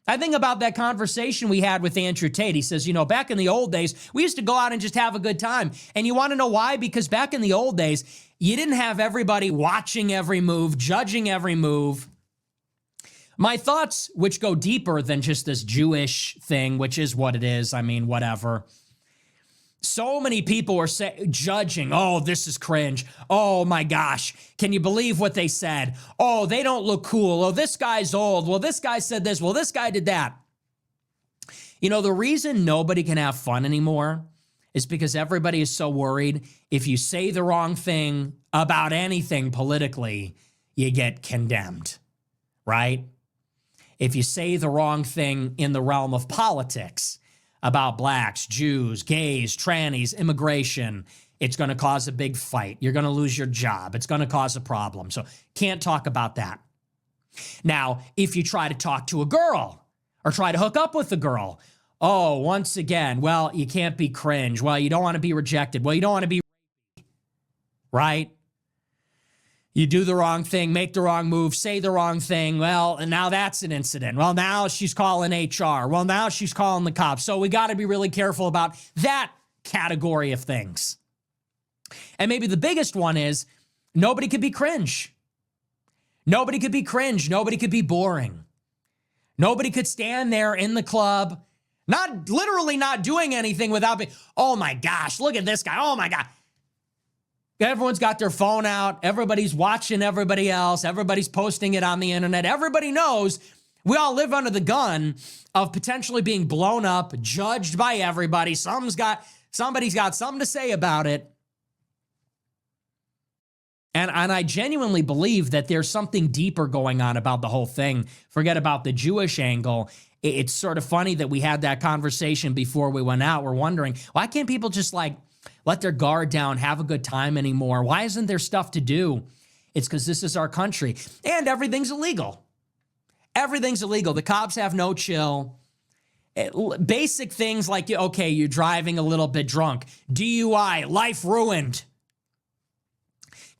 I think about that conversation we had with Andrew Tate. He says, you know, back in the old days, we used to go out and just have a good time. And you want to know why? Because back in the old days, you didn't have everybody watching every move, judging every move. My thoughts, which go deeper than just this Jewish thing, which is what it is, I mean, whatever. So many people are judging, oh, this is cringe. Oh my gosh, can you believe what they said? Oh, they don't look cool. Oh, this guy's old. Well, this guy said this. Well, this guy did that. You know, the reason nobody can have fun anymore is because everybody is so worried if you say the wrong thing about anything politically, you get condemned, right? If you say the wrong thing in the realm of politics about blacks, Jews, gays, trannies, immigration, it's going to cause a big fight. You're going to lose your job. It's going to cause a problem. So can't talk about that. Now, if you try to talk to a girl or try to hook up with a girl, oh, once again, well, you can't be cringe. Well, you don't want to be rejected. Well, you don't want to be right? You do the wrong thing, make the wrong move, say the wrong thing. Well, and now that's an incident. Well, now she's calling HR. Well, now she's calling the cops. So we got to be really careful about that category of things. And maybe the biggest one is nobody could be cringe. Nobody could be cringe. Nobody could be boring. Nobody could stand there in the club, literally not doing anything without being, oh my gosh, look at this guy. Oh my God. Everyone's got their phone out. Everybody's watching everybody else. Everybody's posting it on the internet. Everybody knows we all live under the gun of potentially being blown up, judged by everybody. Somebody's got something to say about it. And I genuinely believe that there's something deeper going on about the whole thing. Forget about the Jewish angle. It's sort of funny that we had that conversation before we went out. We're wondering, why can't people just let their guard down, have a good time anymore? Why isn't there stuff to do? It's because this is our country. And everything's illegal. Everything's illegal. The cops have no chill. Basic things like, okay, you're driving a little bit drunk. DUI, life ruined.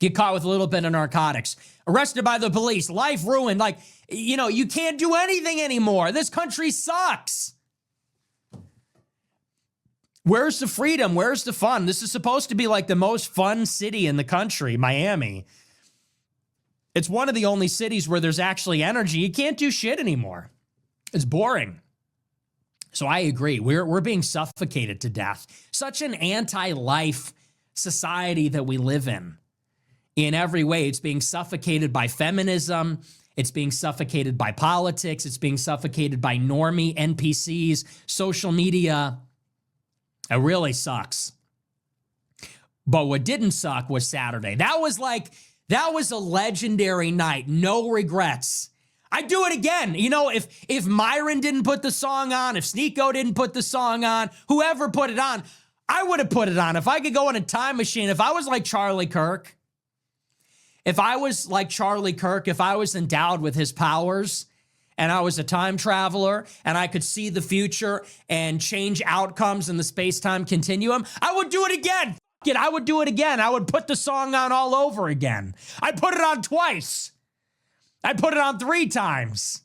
Get caught with a little bit of narcotics. Arrested by the police, life ruined. You can't do anything anymore. This country sucks. Where's the freedom? Where's the fun? This is supposed to be like the most fun city in the country, Miami. It's one of the only cities where there's actually energy. You can't do shit anymore. It's boring. So I agree. We're being suffocated to death. Such an anti-life society that we live in. In every way, it's being suffocated by feminism. It's being suffocated by politics. It's being suffocated by normie NPCs, social media. It really sucks. But what didn't suck was Saturday. That was a legendary night. No regrets. I'd do it again. If Myron didn't put the song on, if Sneeko didn't put the song on, whoever put it on, I would have put it on. If I could go in a time machine, if I was like Charlie Kirk, if I was endowed with his powers, and I was a time traveler, and I could see the future and change outcomes in the space-time continuum, I would do it again. I would do it again. I would put the song on all over again. I put it on twice. I put it on 3 times.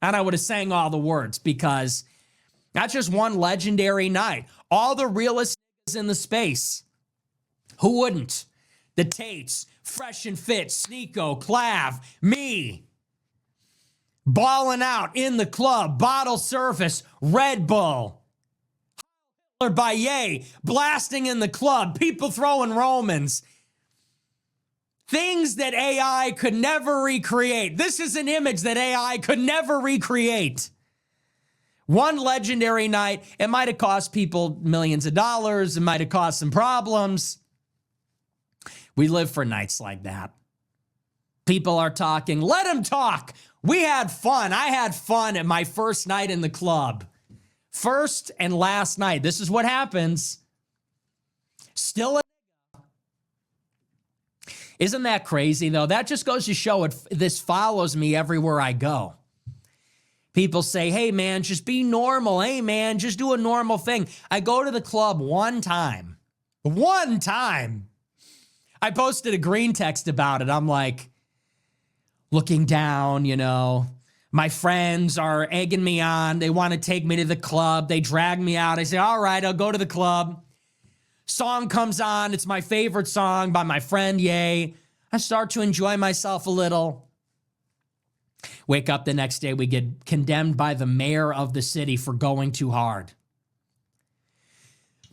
And I would have sang all the words because that's just one legendary night. All the realest in the space. Who wouldn't? The Tates, Fresh and Fit, Sneeko, Klav, me. Balling out in the club, bottle service, Red Bull. By Ye, blasting in the club, people throwing Romans. Things that AI could never recreate. This is an image that AI could never recreate. One legendary night. It might have cost people millions of dollars. It might have caused some problems. We live for nights like that. People are talking. Let them talk. We had fun. I had fun at my first night in the club. First and last night. This is what happens. Still a Isn't that crazy, though? That just goes to show it. This follows me everywhere I go. People say, hey, man, just be normal. Hey, man, just do a normal thing. I go to the club one time. One time. I posted a green text about it. I'm like, looking down, my friends are egging me on. They want to take me to the club. They drag me out. I say, all right, I'll go to the club. Song comes on. It's my favorite song by my friend, Ye. I start to enjoy myself a little. Wake up the next day, we get condemned by the mayor of the city for going too hard.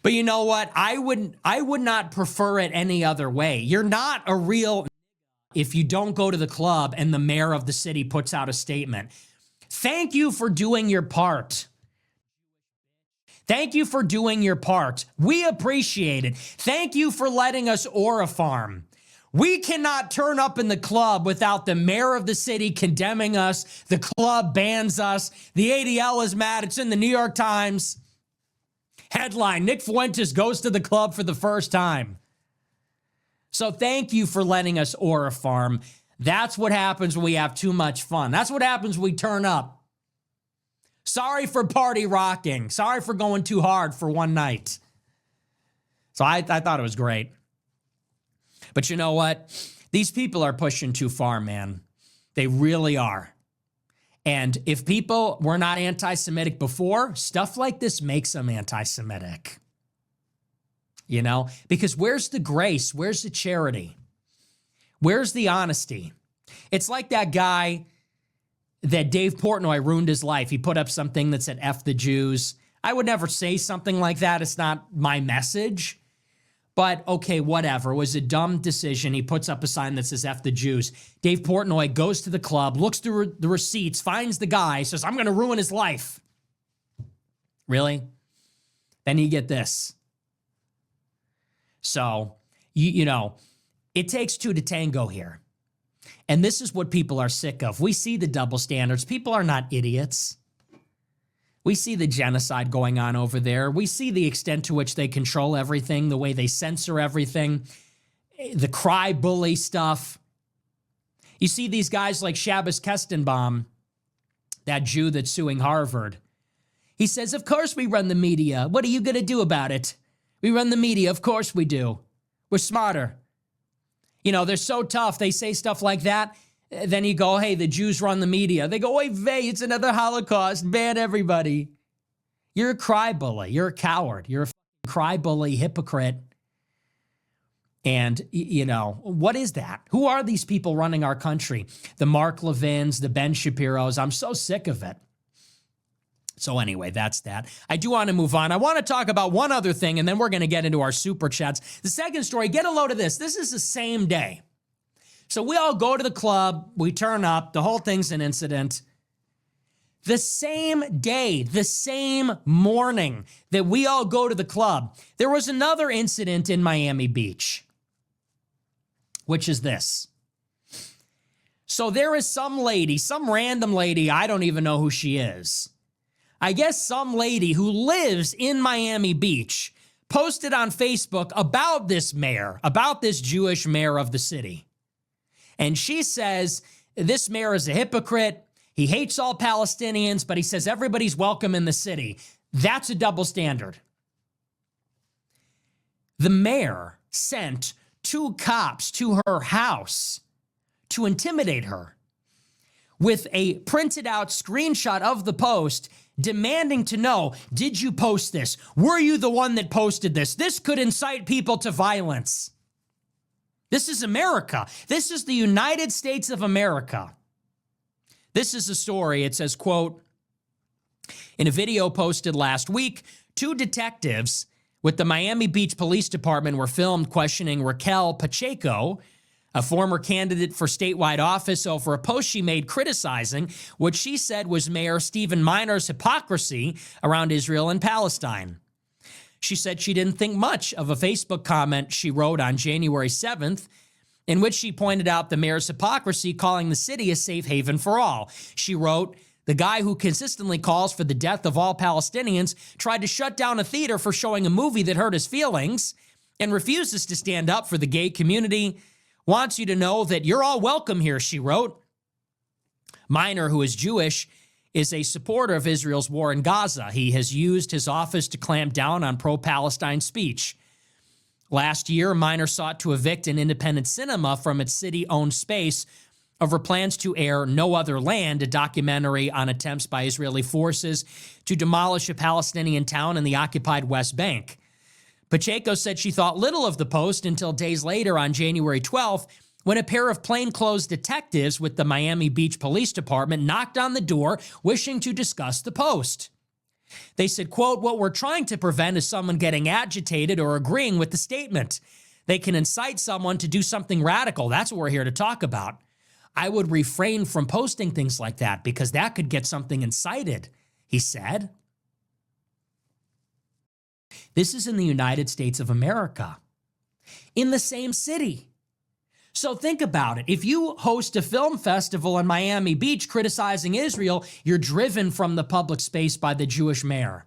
But you know what? I would not prefer it any other way. You're not a real if you don't go to the club and the mayor of the city puts out a statement. Thank you for doing your part. Thank you for doing your part. We appreciate it. Thank you for letting us aura farm. We cannot turn up in the club without the mayor of the city condemning us. The club bans us. The ADL is mad. It's in the New York Times. Headline, Nick Fuentes goes to the club for the first time. So thank you for letting us aura farm. That's what happens when we have too much fun. That's what happens when we turn up. Sorry for party rocking. Sorry for going too hard for one night. So I thought it was great. But you know what? These people are pushing too far, man. They really are. And if people were not anti-Semitic before, stuff like this makes them anti-Semitic. You know? Because where's the grace? Where's the charity? Where's the honesty? It's like that guy that Dave Portnoy ruined his life. He put up something that said, F the Jews. I would never say something like that. It's not my message. But okay, whatever. It was a dumb decision. He puts up a sign that says F the Jews. Dave Portnoy goes to the club, looks through the receipts, finds the guy, says, I'm going to ruin his life. Really? Then you get this. So, you know, it takes two to tango here. And this is what people are sick of. We see the double standards. People are not idiots. We see the genocide going on over there. We see the extent to which they control everything, the way they censor everything, the cry bully stuff. You see these guys like Shabbos Kestenbaum, that Jew that's suing Harvard. He says, of course we run the media. What are you going to do about it? We run the media. Of course we do. We're smarter. You know, they're so tough. They say stuff like that. Then you go, hey, the Jews run the media. They go, oy vey, it's another Holocaust. Ban everybody. You're a cry bully. You're a coward. You're a cry bully, hypocrite. And, you know, what is that? Who are these people running our country? The Mark Levins, the Ben Shapiros. I'm so sick of it. So anyway, that's that. I do want to move on. I want to talk about one other thing, and then we're going to get into our super chats. The second story, get a load of this. This is the same day. So we all go to the club, we turn up, the whole thing's an incident. The same day, the same morning that we all go to the club, there was another incident in Miami Beach, which is this. So there is some lady, some random lady, I don't even know who she is. I guess some lady who lives in Miami Beach posted on Facebook about this mayor, about this Jewish mayor of the city. And she says, this mayor is a hypocrite. He hates all Palestinians, but he says everybody's welcome in the city. That's a double standard. The mayor sent 2 cops to her house to intimidate her with a printed out screenshot of the post demanding to know, did you post this? Were you the one that posted this? This could incite people to violence. This is America. This is the United States of America. This is a story. It says, quote, in a video posted last week, 2 detectives with the Miami Beach Police Department were filmed questioning Raquel Pacheco, a former candidate for statewide office, over a post she made criticizing what she said was Mayor Stephen Minor's hypocrisy around Israel and Palestine. She said she didn't think much of a Facebook comment she wrote on January 7th, in which she pointed out the mayor's hypocrisy, calling the city a safe haven for all. She wrote, the guy who consistently calls for the death of all Palestinians tried to shut down a theater for showing a movie that hurt his feelings and refuses to stand up for the gay community. Wants you to know that you're all welcome here, she wrote. Minor, who is Jewish, is a supporter of Israel's war in Gaza. He has used his office to clamp down on pro-Palestine speech. Last year, Minor sought to evict an independent cinema from its city-owned space over plans to air No Other Land, a documentary on attempts by Israeli forces to demolish a Palestinian town in the occupied West Bank. Pacheco said she thought little of the post until days later on January 12th, when a pair of plainclothes detectives with the Miami Beach Police Department knocked on the door wishing to discuss the post. They said, quote, "What we're trying to prevent is someone getting agitated or agreeing with the statement. They can incite someone to do something radical. That's what we're here to talk about. I would refrain from posting things like that because that could get something incited," he said. This is in the United States of America, in the same city. So think about it. If you host a film festival in Miami Beach criticizing Israel, you're driven from the public space by the Jewish mayor.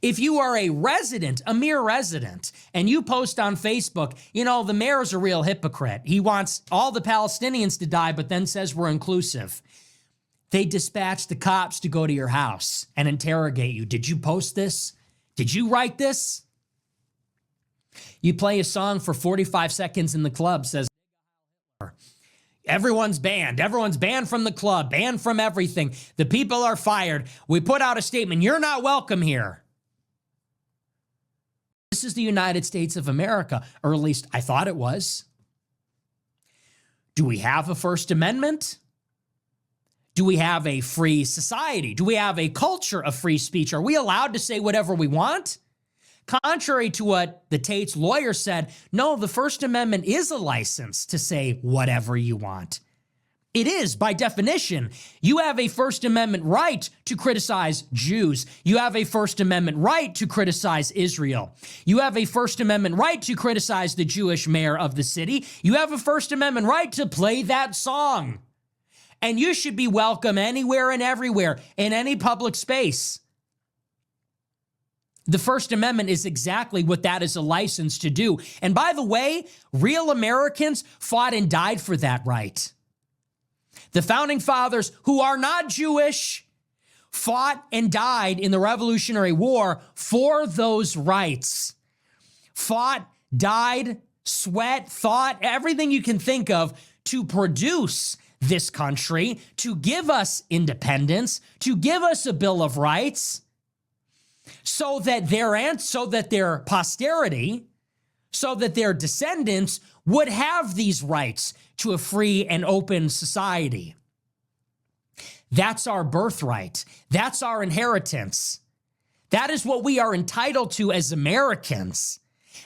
If you are a resident, a mere resident, and you post on Facebook, you know, the mayor's a real hypocrite. He wants all the Palestinians to die, but then says we're inclusive. They dispatch the cops to go to your house and interrogate you. Did you post this? Did you write this? You play a song for 45 seconds in the club, says everyone's banned. Everyone's banned from the club, banned from everything. The people are fired. We put out a statement. You're not welcome here. This is the United States of America, or at least I thought it was. Do we have a First Amendment? Do we have a free society? Do we have a culture of free speech? Are we allowed to say whatever we want? Contrary to what the Tate's lawyer said, no, the First Amendment is a license to say whatever you want. It is, by definition. You have a First Amendment right to criticize Jews. You have a First Amendment right to criticize Israel. You have a First Amendment right to criticize the Jewish mayor of the city. You have a First Amendment right to play that song. And you should be welcome anywhere and everywhere in any public space. The First Amendment is exactly what that is a license to do. And by the way, real Americans fought and died for that right. The founding fathers, who are not Jewish, fought and died in the Revolutionary War for those rights. Fought, died, sweat, thought, everything you can think of to produce this country, to give us independence, to give us a Bill of Rights, so that their posterity, so that their descendants would have these rights to a free and open society. That's our birthright. That's our inheritance. That is what we are entitled to as Americans.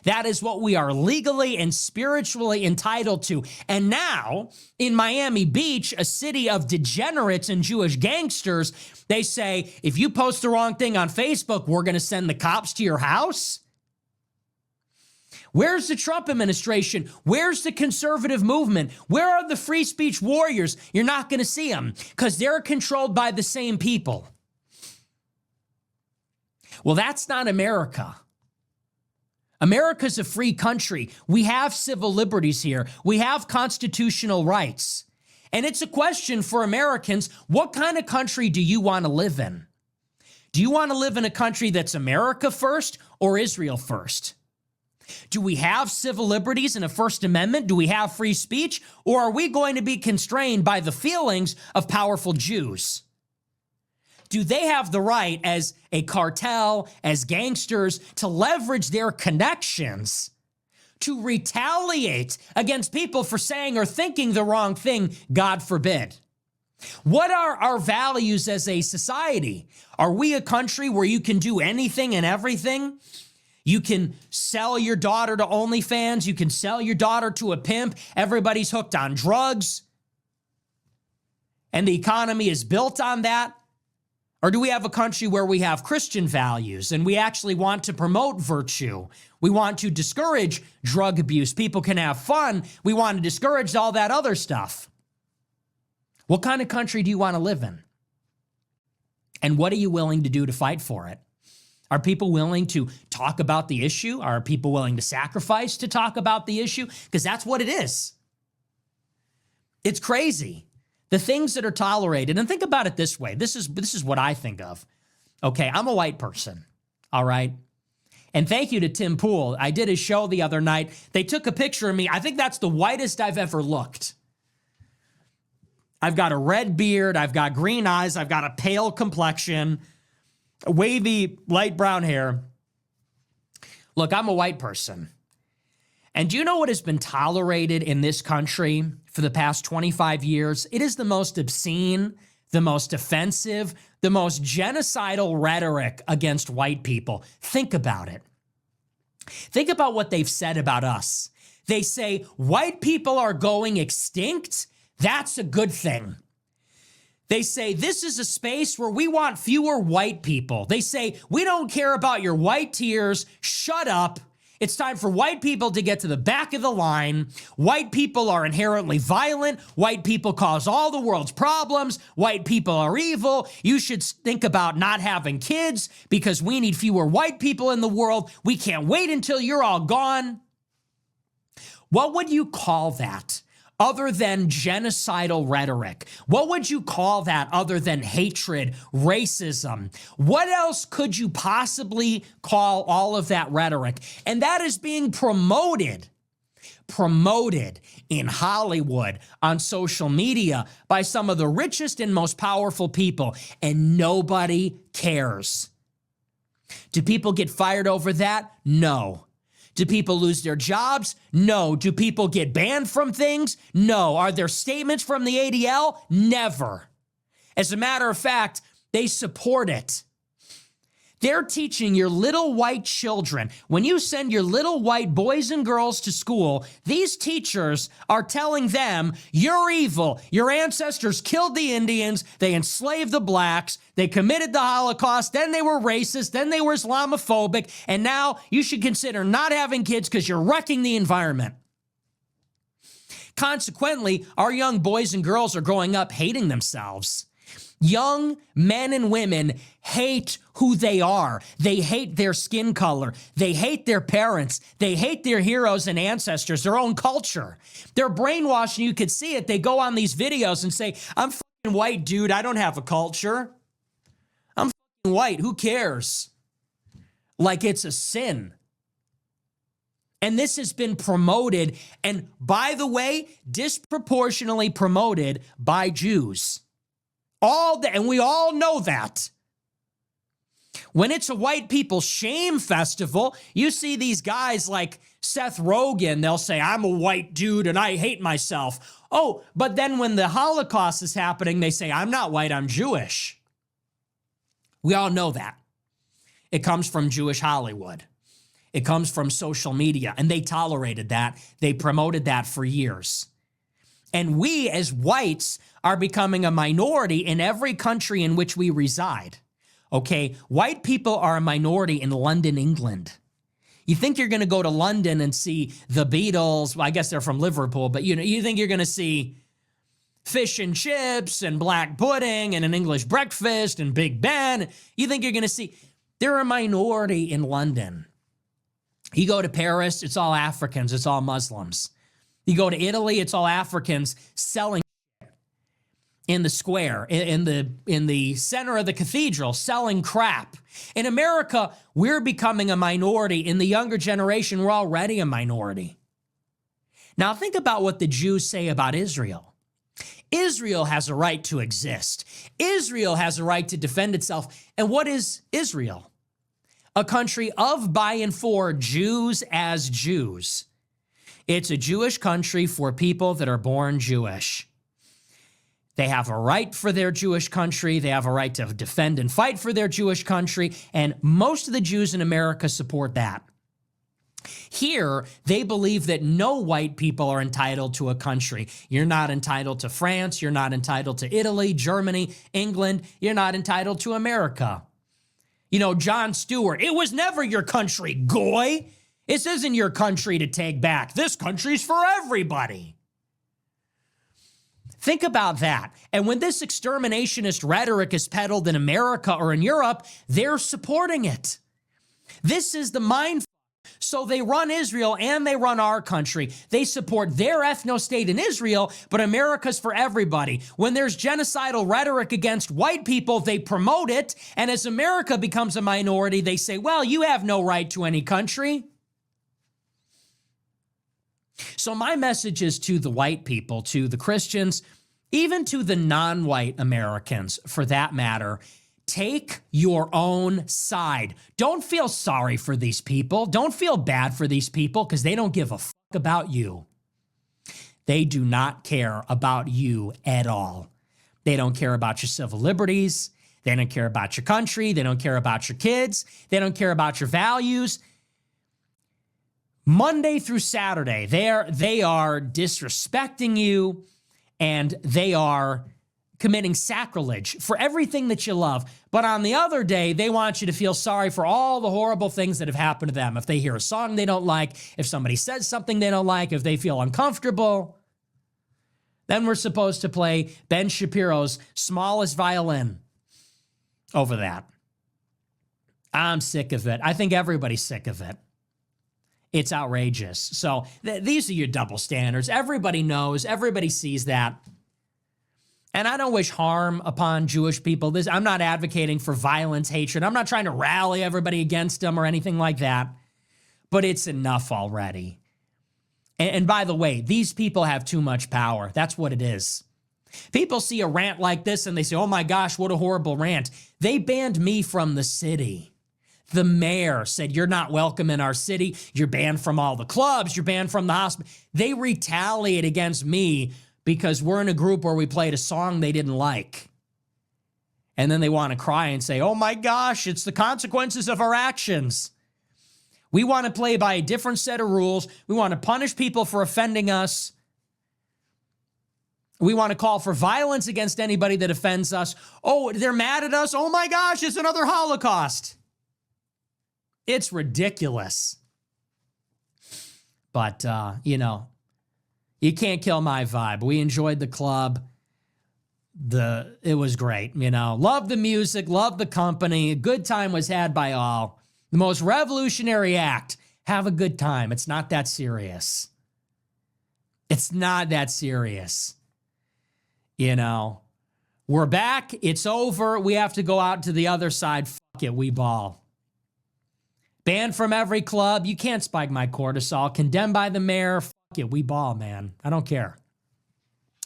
That is what we are legally and spiritually entitled to. And now, in Miami Beach, a city of degenerates and Jewish gangsters, they say, if you post the wrong thing on Facebook, we're going to send the cops to your house? Where's the Trump administration? Where's the conservative movement? Where are the free speech warriors? You're not going to see them because they're controlled by the same people. Well, that's not America. America's a free country. We have civil liberties here. We have constitutional rights. And it's a question for Americans, what kind of country do you want to live in? Do you want to live in a country that's America first or Israel first? Do we have civil liberties and a First Amendment? Do we have free speech? Or are we going to be constrained by the feelings of powerful Jews? Do they have the right as a cartel, as gangsters, to leverage their connections to retaliate against people for saying or thinking the wrong thing, God forbid? What are our values as a society? Are we a country where you can do anything and everything? You can sell your daughter to OnlyFans. You can sell your daughter to a pimp. Everybody's hooked on drugs. And the economy is built on that. Or do we have a country where we have Christian values and we actually want to promote virtue? We want to discourage drug abuse. People can have fun. We want to discourage all that other stuff. What kind of country do you want to live in? And what are you willing to do to fight for it? Are people willing to talk about the issue? Are people willing to sacrifice to talk about the issue? Because that's what it is. It's crazy. The things that are tolerated, and think about it this way. This is what I think of. Okay, I'm a white person, all right? And thank you to Tim Pool. I did his show the other night. They took a picture of me. I think that's the whitest I've ever looked. I've got a red beard. I've got green eyes. I've got a pale complexion, wavy light brown hair. Look, I'm a white person. And do you know what has been tolerated in this country for the past 25 years? It is the most obscene the most offensive, the most genocidal rhetoric against white people. Think about it. Think about what they've said about us. They say white people are going extinct. That's a good thing. They say this is a space where we want fewer white people. They say we don't care about your white tears. Shut up. It's time for white people to get to the back of the line. White people are inherently violent. White people cause all the world's problems. White people are evil. You should think about not having kids because we need fewer white people in the world. We can't wait until you're all gone. What would you call that other than genocidal rhetoric? What would you call that other than hatred, racism? What else could you possibly call all of that rhetoric? And that is being promoted in Hollywood, on social media, by some of the richest and most powerful people, and nobody cares. Do people get fired over that? No. Do people lose their jobs? No. Do people get banned from things? No. Are there statements from the ADL? Never. As a matter of fact, they support it. They're teaching your little white children. When you send your little white boys and girls to school, these teachers are telling them, you're evil. Your ancestors killed the Indians. They enslaved the blacks. They committed the Holocaust. Then they were racist. Then they were Islamophobic. And now you should consider not having kids because you're wrecking the environment. Consequently, our young boys and girls are growing up hating themselves. Young men and women hate who they are. They hate their skin color. They hate their parents. They hate their heroes and ancestors, their own culture. They're brainwashed, and you could see it. They go on these videos and say, I'm fucking white, dude. I don't have a culture. I'm fucking white. Who cares? Like it's a sin. And this has been promoted, and by the way, disproportionately promoted by Jews. And we all know that. When it's a white people shame festival, you see these guys like Seth Rogen, they'll say, I'm a white dude and I hate myself. Oh, but then when the Holocaust is happening, they say, I'm not white, I'm Jewish. We all know that. It comes from Jewish Hollywood. It comes from social media, and they tolerated that. They promoted that for years. And we as whites are becoming a minority in every country in which we reside. Okay, white people are a minority in London, England. You think you're going to go to London and see the Beatles? Well, I guess they're from Liverpool, but you think you're going to see fish and chips and black pudding and an English breakfast and Big Ben. You think you're going to see, they're a minority in London. You go to Paris, it's all Africans, it's all Muslims. You go to Italy, it's all Africans selling in the square, in the center of the cathedral, selling crap. In America, we're becoming a minority. In the younger generation, we're already a minority. Now think about what the Jews say about Israel. Israel has a right to exist. Israel has a right to defend itself. And what is Israel? A country of, by, and for Jews as Jews. It's a Jewish country for people that are born Jewish. They have a right for their Jewish country. They have a right to defend and fight for their Jewish country. And most of the Jews in America support that. Here, they believe that no white people are entitled to a country. You're not entitled to France. You're not entitled to Italy, Germany, England. You're not entitled to America. You know, Jon Stewart, it was never your country, goy. This isn't your country to take back. This country's for everybody. Think about that. And when this exterminationist rhetoric is peddled in America or in Europe, they're supporting it. This is the mind. So they run Israel and they run our country. They support their ethno-state in Israel, but America's for everybody. When there's genocidal rhetoric against white people, they promote it. And as America becomes a minority, they say, well, you have no right to any country. So my message is to the white people, to the Christians, even to the non-white Americans, for that matter. Take your own side. Don't feel sorry for these people. Don't feel bad for these people because they don't give a fuck about you. They do not care about you at all. They don't care about your civil liberties. They don't care about your country. They don't care about your kids. They don't care about your values. Monday through Saturday, they are disrespecting you, and they are committing sacrilege for everything that you love. But on the other day, they want you to feel sorry for all the horrible things that have happened to them. If they hear a song they don't like, if somebody says something they don't like, if they feel uncomfortable, then we're supposed to play Ben Shapiro's Smallest Violin over that. I'm sick of it. I think everybody's sick of it. It's outrageous. So these are your double standards. Everybody knows. Everybody sees that. And I don't wish harm upon Jewish people. I'm not advocating for violence, hatred. I'm not trying to rally everybody against them or anything like that. But it's enough already. And by the way, these people have too much power. That's what it is. People see a rant like this and they say, oh my gosh, what a horrible rant. They banned me from the city. The mayor said, you're not welcome in our city. You're banned from all the clubs. You're banned from the hospital. They retaliate against me because we're in a group where we played a song they didn't like. And then they want to cry and say, oh my gosh, it's the consequences of our actions. We want to play by a different set of rules. We want to punish people for offending us. We want to call for violence against anybody that offends us. Oh, they're mad at us. Oh my gosh, it's another Holocaust. It's ridiculous. But, you can't kill my vibe. We enjoyed the club. It was great, Love the music, love the company. A good time was had by all. The most revolutionary act. Have a good time. It's not that serious. It's not that serious. We're back. It's over. We have to go out to the other side. Fuck it. We ball. Banned from every club. You can't spike my cortisol. Condemned by the mayor. Fuck it. We ball, man. I don't care.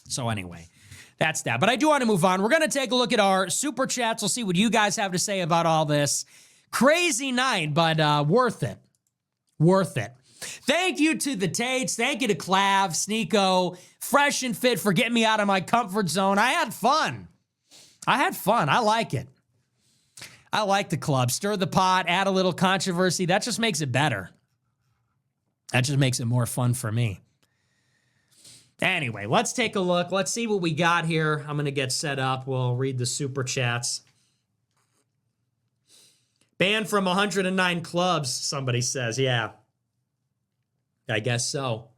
So anyway, that's that. But I do want to move on. We're going to take a look at our super chats. We'll see what you guys have to say about all this. Crazy night, but worth it. Worth it. Thank you to the Tates. Thank you to Klav, Sneeko, Fresh and Fit for getting me out of my comfort zone. I had fun. I like it. I like the club. Stir the pot, add a little controversy. That just makes it better. That just makes it more fun for me. Anyway, let's take a look. Let's see what we got here. I'm going to get set up. We'll read the super chats. Banned from 109 clubs, somebody says. Yeah. I guess so.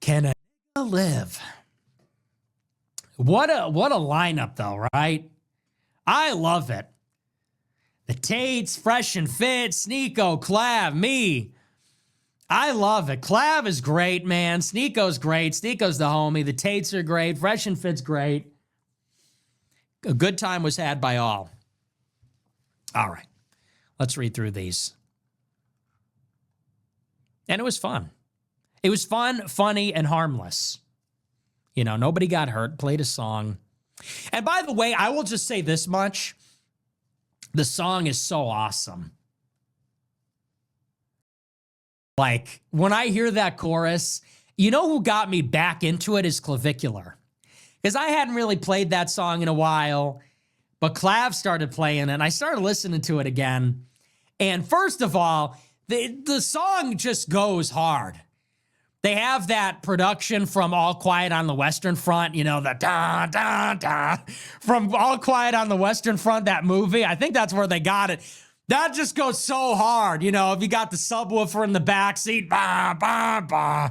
Can a nigga live? What a lineup, though, right? I love it. The Tates, Fresh and Fit, Sneeko, Klav, me. I love it. Klav is great, man. Sneeko's great. Sneeko's the homie. The Tates are great. Fresh and Fit's great. A good time was had by all. All right. Let's read through these. And it was fun. It was fun, funny, and harmless. Nobody got hurt, played a song. And by the way, I will just say this much. The song is so awesome. Like, when I hear that chorus, who got me back into it is Klavikuler. Because I hadn't really played that song in a while, but Klav started playing it, and I started listening to it again. And first of all, the song just goes hard. They have that production from All Quiet on the Western Front, the da, da, da, from All Quiet on the Western Front, that movie. I think that's where they got it. That just goes so hard, if you got the subwoofer in the backseat, bah, bah, bah.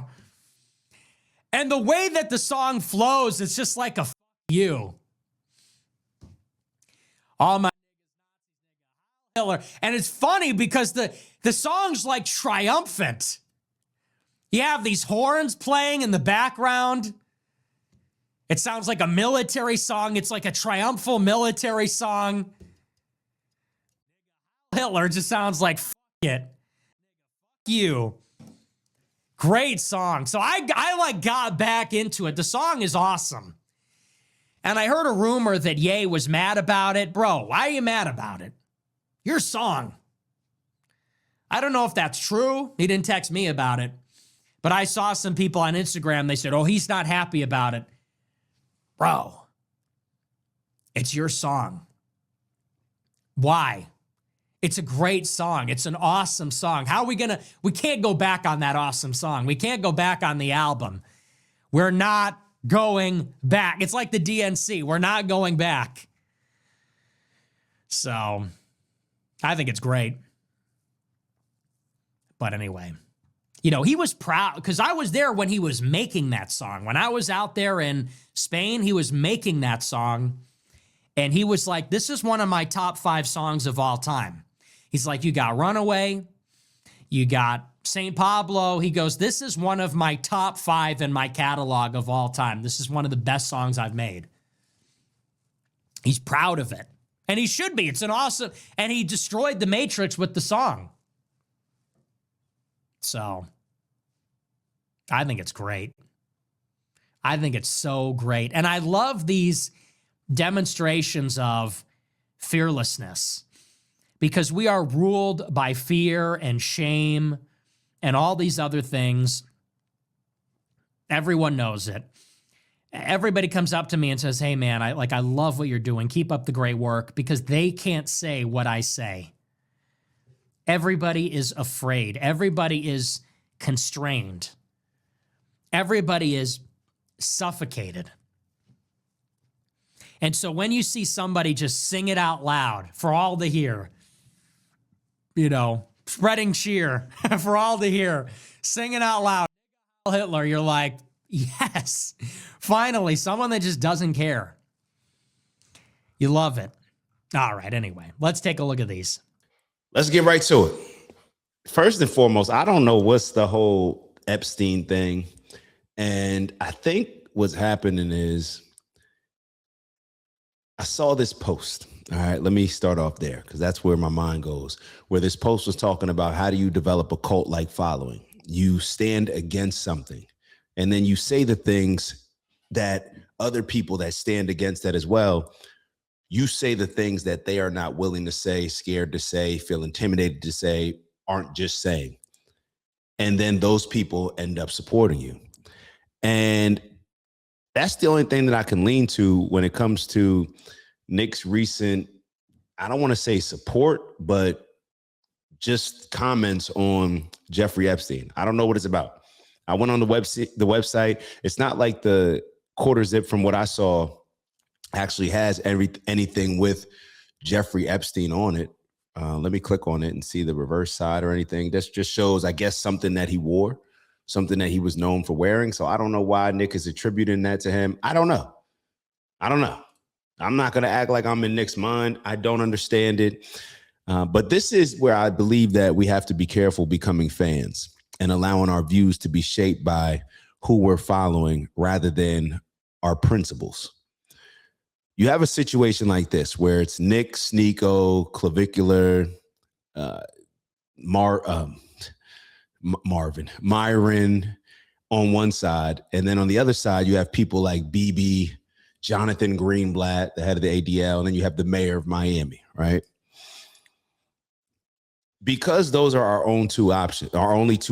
And the way that the song flows, it's just like a f you. All my killer. And it's funny because the song's like triumphant. You have these horns playing in the background. It sounds like a military song. It's like a triumphal military song. Hitler just sounds like, f it. F you. Great song. So I got back into it. The song is awesome. And I heard a rumor that Ye was mad about it. Bro, why are you mad about it? Your song. I don't know if that's true. He didn't text me about it. But I saw some people on Instagram, they said, oh, he's not happy about it. Bro, it's your song. Why? It's a great song. It's an awesome song. How are we can't go back on that awesome song. We can't go back on the album. We're not going back. It's like the DNC. We're not going back. So I think it's great. But anyway, he was proud because I was there when he was making that song. When I was out there in Spain, he was making that song. And he was like, this is one of my top 5 songs of all time. He's like, you got Runaway, you got St. Pablo. He goes, this is one of my top 5 in my catalog of all time. This is one of the best songs I've made. He's proud of it. And he should be. It's an awesome, and he destroyed the Matrix with the song. So I think it's great. I think it's so great. And I love these demonstrations of fearlessness because we are ruled by fear and shame and all these other things. Everyone knows it. Everybody comes up to me and says, hey man, I love what you're doing. Keep up the great work, because they can't say what I say. Everybody is afraid. Everybody is constrained. Everybody is suffocated. And so when you see somebody just sing it out loud for all to hear, spreading cheer for all to hear, singing out loud, Hitler, you're like, yes, finally, someone that just doesn't care. You love it. All right, anyway, let's take a look at these. Let's get right to it. First and foremost, I don't know what's the whole Epstein thing. And I think what's happening is I saw this post. All right, let me start off there because that's where my mind goes. Where this post was talking about how do you develop a cult-like following? You stand against something, and then you say the things that other people that stand against that as well, you say the things that they are not willing to say, scared to say, feel intimidated to say, aren't just saying. And then those people end up supporting you. And that's the only thing that I can lean to when it comes to Nick's recent, I don't want to say support, but just comments on Jeffrey Epstein. I don't know what it's about. I went on the website. It's not like the quarter zip from what I saw actually has anything with Jeffrey Epstein on it. Let me click on it and see the reverse side or anything. This just shows, I guess, something that he wore, something that he was known for wearing. So I don't know why Nick is attributing that to him. I don't know. I'm not going to act like I'm in Nick's mind. I don't understand it. But this is where I believe that we have to be careful becoming fans and allowing our views to be shaped by who we're following rather than our principles. You have a situation like this where it's Nick, Sneeko, Klavikuler, Myron on one side. And then on the other side, you have people like BB, Jonathan Greenblatt, the head of the ADL, and then you have the mayor of Miami, right? Because those are our only two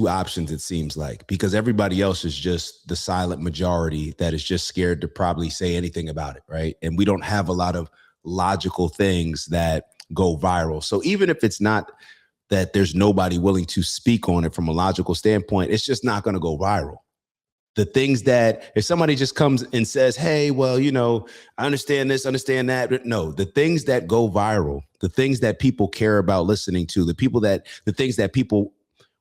options, it seems like, because everybody else is just the silent majority that is just scared to probably say anything about it, right? And we don't have a lot of logical things that go viral. So even if it's not that there's nobody willing to speak on it from a logical standpoint, it's just not going to go viral. The things that if somebody just comes and says, hey, well, I understand this, understand that. But no, the things that go viral, the things that people care about listening to, the things that people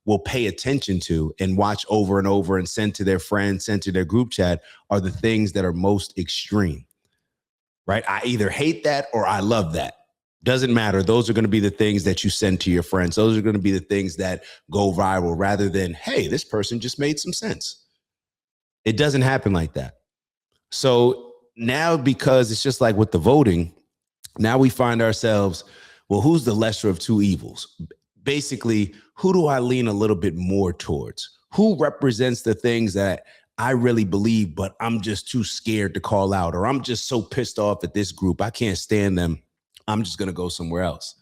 will pay attention to and watch over and over and send to their friends, send to their group chat are the things that are most extreme, right? I either hate that or I love that. Doesn't matter. Those are going to be the things that you send to your friends. Those are going to be the things that go viral rather than, hey, this person just made some sense. It doesn't happen like that. So now, because it's just like with the voting, now we find ourselves, well, who's the lesser of two evils? Basically, who do I lean a little bit more towards? Who represents the things that I really believe, but I'm just too scared to call out, or I'm just so pissed off at this group, I can't stand them, I'm just going to go somewhere else.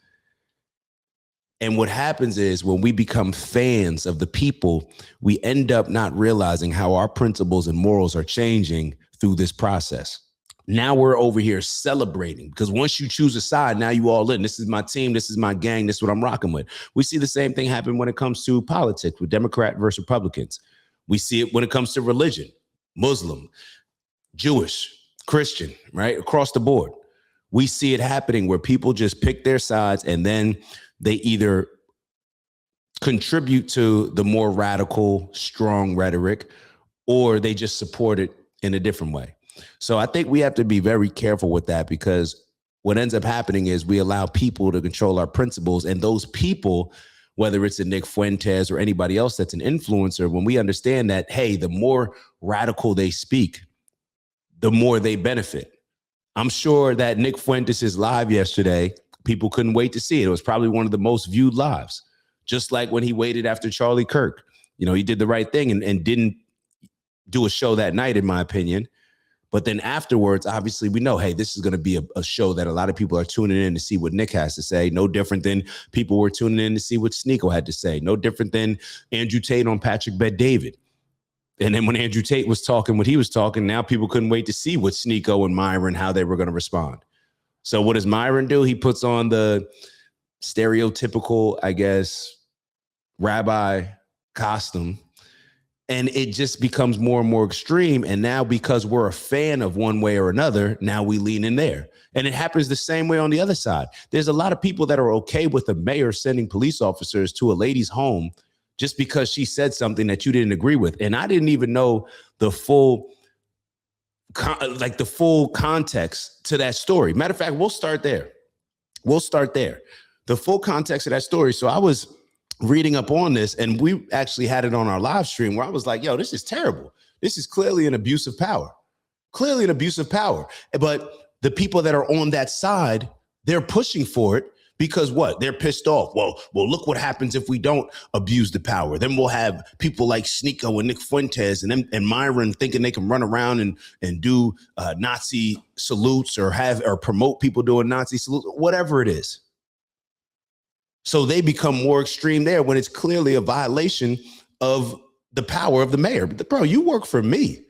And what happens is when we become fans of the people, we end up not realizing how our principles and morals are changing through this process. Now we're over here celebrating because once you choose a side, now you all in. This is my team. This is my gang. This is what I'm rocking with. We see the same thing happen when it comes to politics with Democrat versus Republicans. We see it when it comes to religion, Muslim, Jewish, Christian, right? Across the board. We see it happening where people just pick their sides and then they either contribute to the more radical, strong rhetoric, or they just support it in a different way. So I think we have to be very careful with that, because what ends up happening is we allow people to control our principles, and those people, whether it's a Nick Fuentes or anybody else that's an influencer, when we understand that, hey, the more radical they speak, the more they benefit. I'm sure that Nick Fuentes' live yesterday, people couldn't wait to see it. It was probably one of the most viewed lives, just like when he waited after Charlie Kirk. You know, he did the right thing and didn't do a show that night, in my opinion. But then afterwards, obviously, we know, hey, this is going to be a show that a lot of people are tuning in to see what Nick has to say. No different than people were tuning in to see what Sneeko had to say. No different than Andrew Tate on Patrick Bet-David. And then when Andrew Tate was talking what he was talking, now people couldn't wait to see what Sneeko and Myron, how they were going to respond. So what does Myron do? He puts on the stereotypical, I guess, rabbi costume. And it just becomes more and more extreme. And now, because we're a fan of one way or another, now we lean in there. And it happens the same way on the other side. There's a lot of people that are okay with the mayor sending police officers to a lady's home just because she said something that you didn't agree with. And I didn't even know the full context to that story. Matter of fact, we'll start there. The full context of that story. So I was reading up on this, and we actually had it on our live stream where I was like, yo, this is terrible. This is clearly an abuse of power. But the people that are on that side, they're pushing for it because what? They're pissed off. Well, look what happens if we don't abuse the power. Then we'll have people like Sneeko and Nick Fuentes and Myron thinking they can run around and do Nazi salutes or promote people doing Nazi salutes, whatever it is. So they become more extreme there when it's clearly a violation of the power of the mayor. But bro, you work for me.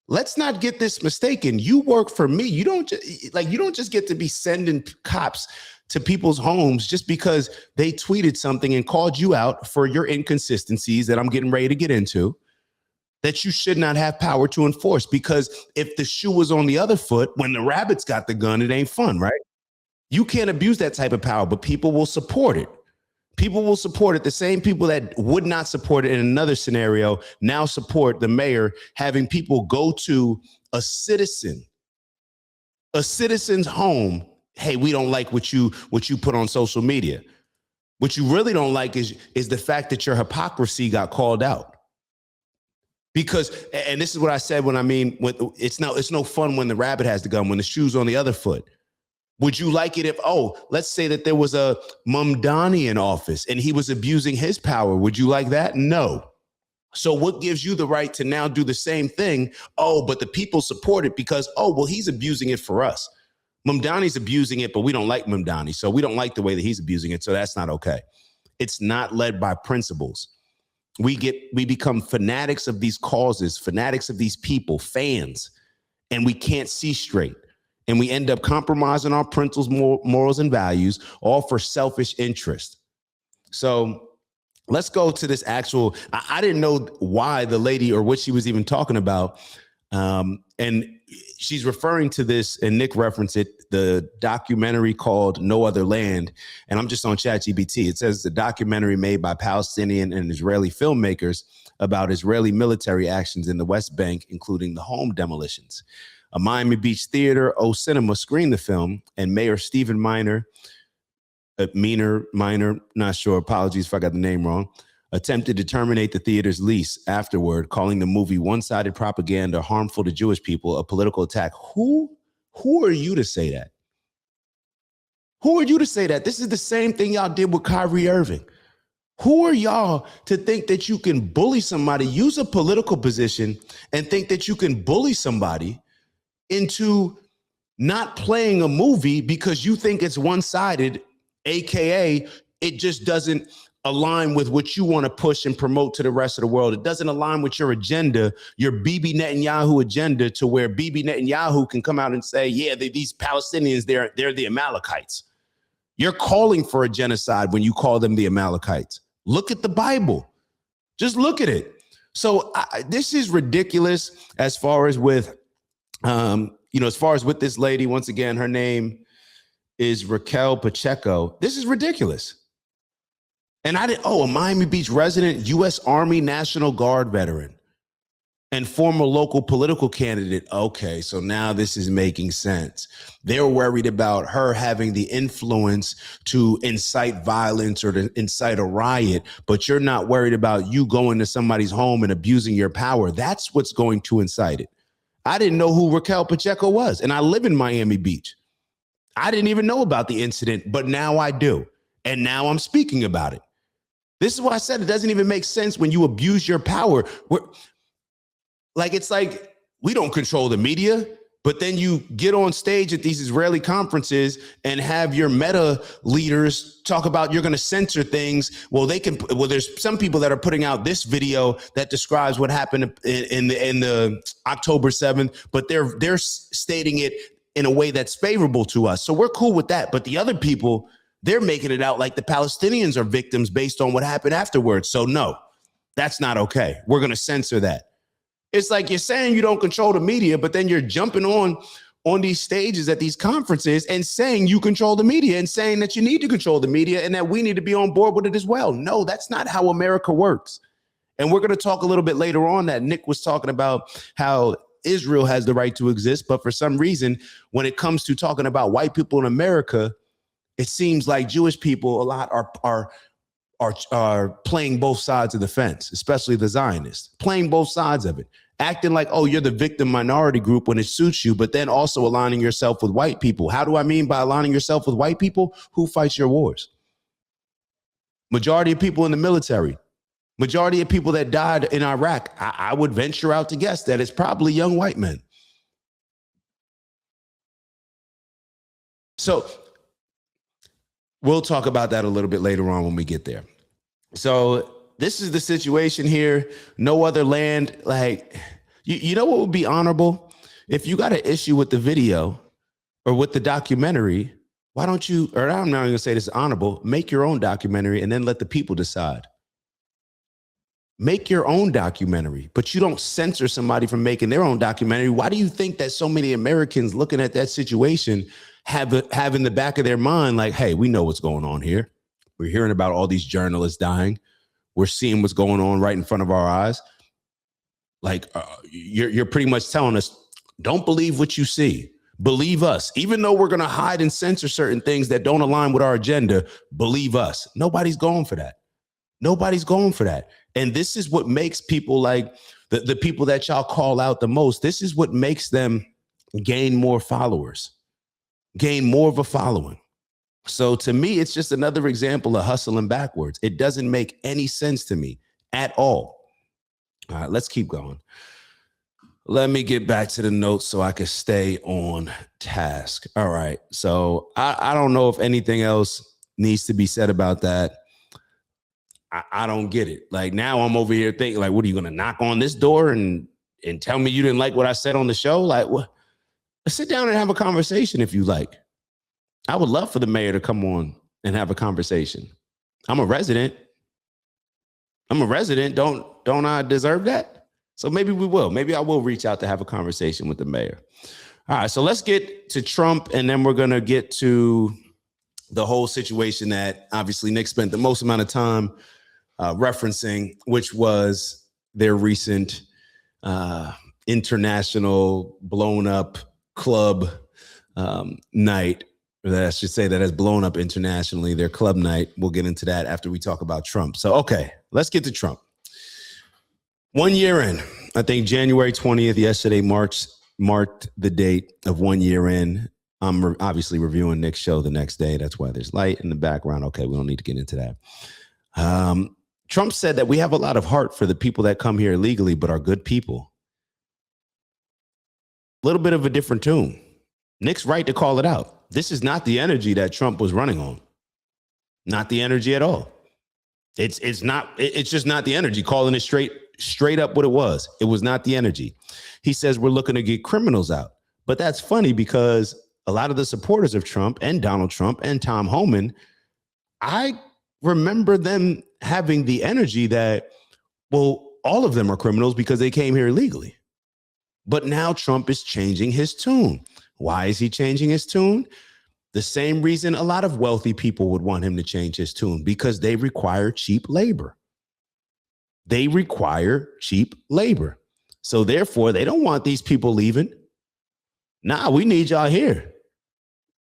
Let's not get this mistaken. You work for me. You don't just get to be sending cops to people's homes just because they tweeted something and called you out for your inconsistencies that I'm getting ready to get into, that you should not have power to enforce. Because if the shoe was on the other foot, when the rabbit's got the gun, it ain't fun, right? You can't abuse that type of power, but people will support it. The same people that would not support it in another scenario now support the mayor having people go to a citizen's home. Hey, we don't like what you put on social media. What you really don't like is the fact that your hypocrisy got called out. Because, and this is what I said it's no fun when the rabbit has the gun, when the shoe's on the other foot. Would you like it if, let's say that there was a Mamdani in office and he was abusing his power? Would you like that? No. So what gives you the right to now do the same thing? But the people support it because, he's abusing it for us. Mamdani's abusing it, but we don't like Mamdani. So we don't like the way that he's abusing it. So that's not okay. It's not led by principles. We become fanatics of these causes, fanatics of these people, fans, and we can't see straight. And we end up compromising our principles, morals, and values, all for selfish interest. So let's go to this actual, I didn't know why the lady or what she was even talking about. And she's referring to this, and Nick referenced it, the documentary called No Other Land. And I'm just on ChatGPT. It says the documentary made by Palestinian and Israeli filmmakers about Israeli military actions in the West Bank, including the home demolitions. A Miami Beach theater, O Cinema, screened the film, and Mayor Stephen Minor, not sure, apologies if I got the name wrong, attempted to terminate the theater's lease afterward, calling the movie one-sided propaganda, harmful to Jewish people, a political attack. Who are you to say that? Who are you to say that? This is the same thing y'all did with Kyrie Irving. Who are y'all to think that you can bully somebody, use a political position, and think that you can bully somebody into not playing a movie because you think it's one-sided, AKA it just doesn't align with what you want to push and promote to the rest of the world. It doesn't align with your agenda, your Bibi Netanyahu agenda, to where Bibi Netanyahu can come out and say, yeah, these Palestinians, they're the Amalekites. You're calling for a genocide when you call them the Amalekites. Look at the Bible. Just look at it. So this is ridiculous as far as with, as far as with this lady. Once again, her name is Raquel Pacheco. This is ridiculous. And a Miami Beach resident, U.S. Army National Guard veteran, and former local political candidate. Okay, so now this is making sense. They're worried about her having the influence to incite violence or to incite a riot, but you're not worried about you going to somebody's home and abusing your power. That's what's going to incite it. I didn't know who Raquel Pacheco was, and I live in Miami Beach. I didn't even know about the incident, but now I do. And now I'm speaking about it. This is why I said it doesn't even make sense when you abuse your power. It's like we don't control the media, but then you get on stage at these Israeli conferences and have your meta leaders talk about you're going to censor things. Well, there's some people that are putting out this video that describes what happened in the October 7th, but they're stating it in a way that's favorable to us. So we're cool with that. But the other people, they're making it out like the Palestinians are victims based on what happened afterwards. So no, that's not okay. We're going to censor that. It's like you're saying you don't control the media, but then you're jumping on these stages at these conferences and saying you control the media and saying that you need to control the media and that we need to be on board with it as well. No, that's not how America works. And we're going to talk a little bit later on that Nick was talking about how Israel has the right to exist. But for some reason, when it comes to talking about white people in America, it seems like Jewish people a lot are playing both sides of the fence, especially the Zionists, playing both sides of it, acting like, oh, you're the victim minority group when it suits you, but then also aligning yourself with white people. How do I mean by aligning yourself with white people? Who fights your wars? Majority of people in the military, majority of people that died in Iraq, I would venture out to guess that it's probably young white men. So we'll talk about that a little bit later on when we get there. So this is the situation here. No other land. Like, you know what would be honorable? If you got an issue with the video or with the documentary, why don't you, or I'm not going to say this is honorable, make your own documentary and then let the people decide. Make your own documentary, but you don't censor somebody from making their own documentary. Why do you think that so many Americans looking at that situation have in the back of their mind, like, hey, we know what's going on here. We're hearing about all these journalists dying. We're seeing what's going on right in front of our eyes. Like, you're pretty much telling us, don't believe what you see. Believe us. Even though we're going to hide and censor certain things that don't align with our agenda, believe us. Nobody's going for that. Nobody's going for that. And this is what makes people like the people that y'all call out the most. This is what makes them gain more followers, gain more of a following. So to me, it's just another example of hustling backwards. It doesn't make any sense to me at all. All right, let's keep going. Let me get back to the notes so I can stay on task. All right. So I don't know if anything else needs to be said about that. I don't get it. Like, now I'm over here thinking, like, what are you going to knock on this door and tell me you didn't like what I said on the show? Like, what? Sit down and have a conversation if you like. I would love for the mayor to come on and have a conversation. I'm a resident. Don't I deserve that? So maybe we will. Maybe I will reach out to have a conversation with the mayor. All right, so let's get to Trump, and then we're going to get to the whole situation that obviously Nick spent the most amount of time referencing, which was their recent international blown up club night. That I should say that has blown up internationally, their club night. We'll get into that after we talk about Trump. So, okay, let's get to Trump. 1 year in, I think January 20th, yesterday marked the date of 1 year in. I'm obviously reviewing Nick's show the next day. That's why there's light in the background. Okay, we don't need to get into that. Trump said that we have a lot of heart for the people that come here illegally, but are good people. A little bit of a different tune. Nick's right to call it out. This is not the energy that Trump was running on. Not the energy at all. It's just not the energy. Calling it straight up what it was. It was not the energy. He says we're looking to get criminals out. But that's funny because a lot of the supporters of Trump and Donald Trump and Tom Homan, I remember them having the energy that, well, all of them are criminals because they came here illegally. But now Trump is changing his tune. Why is he changing his tune? The same reason a lot of wealthy people would want him to change his tune, because they require cheap labor. They require cheap labor. So therefore, they don't want these people leaving. Nah, we need y'all here.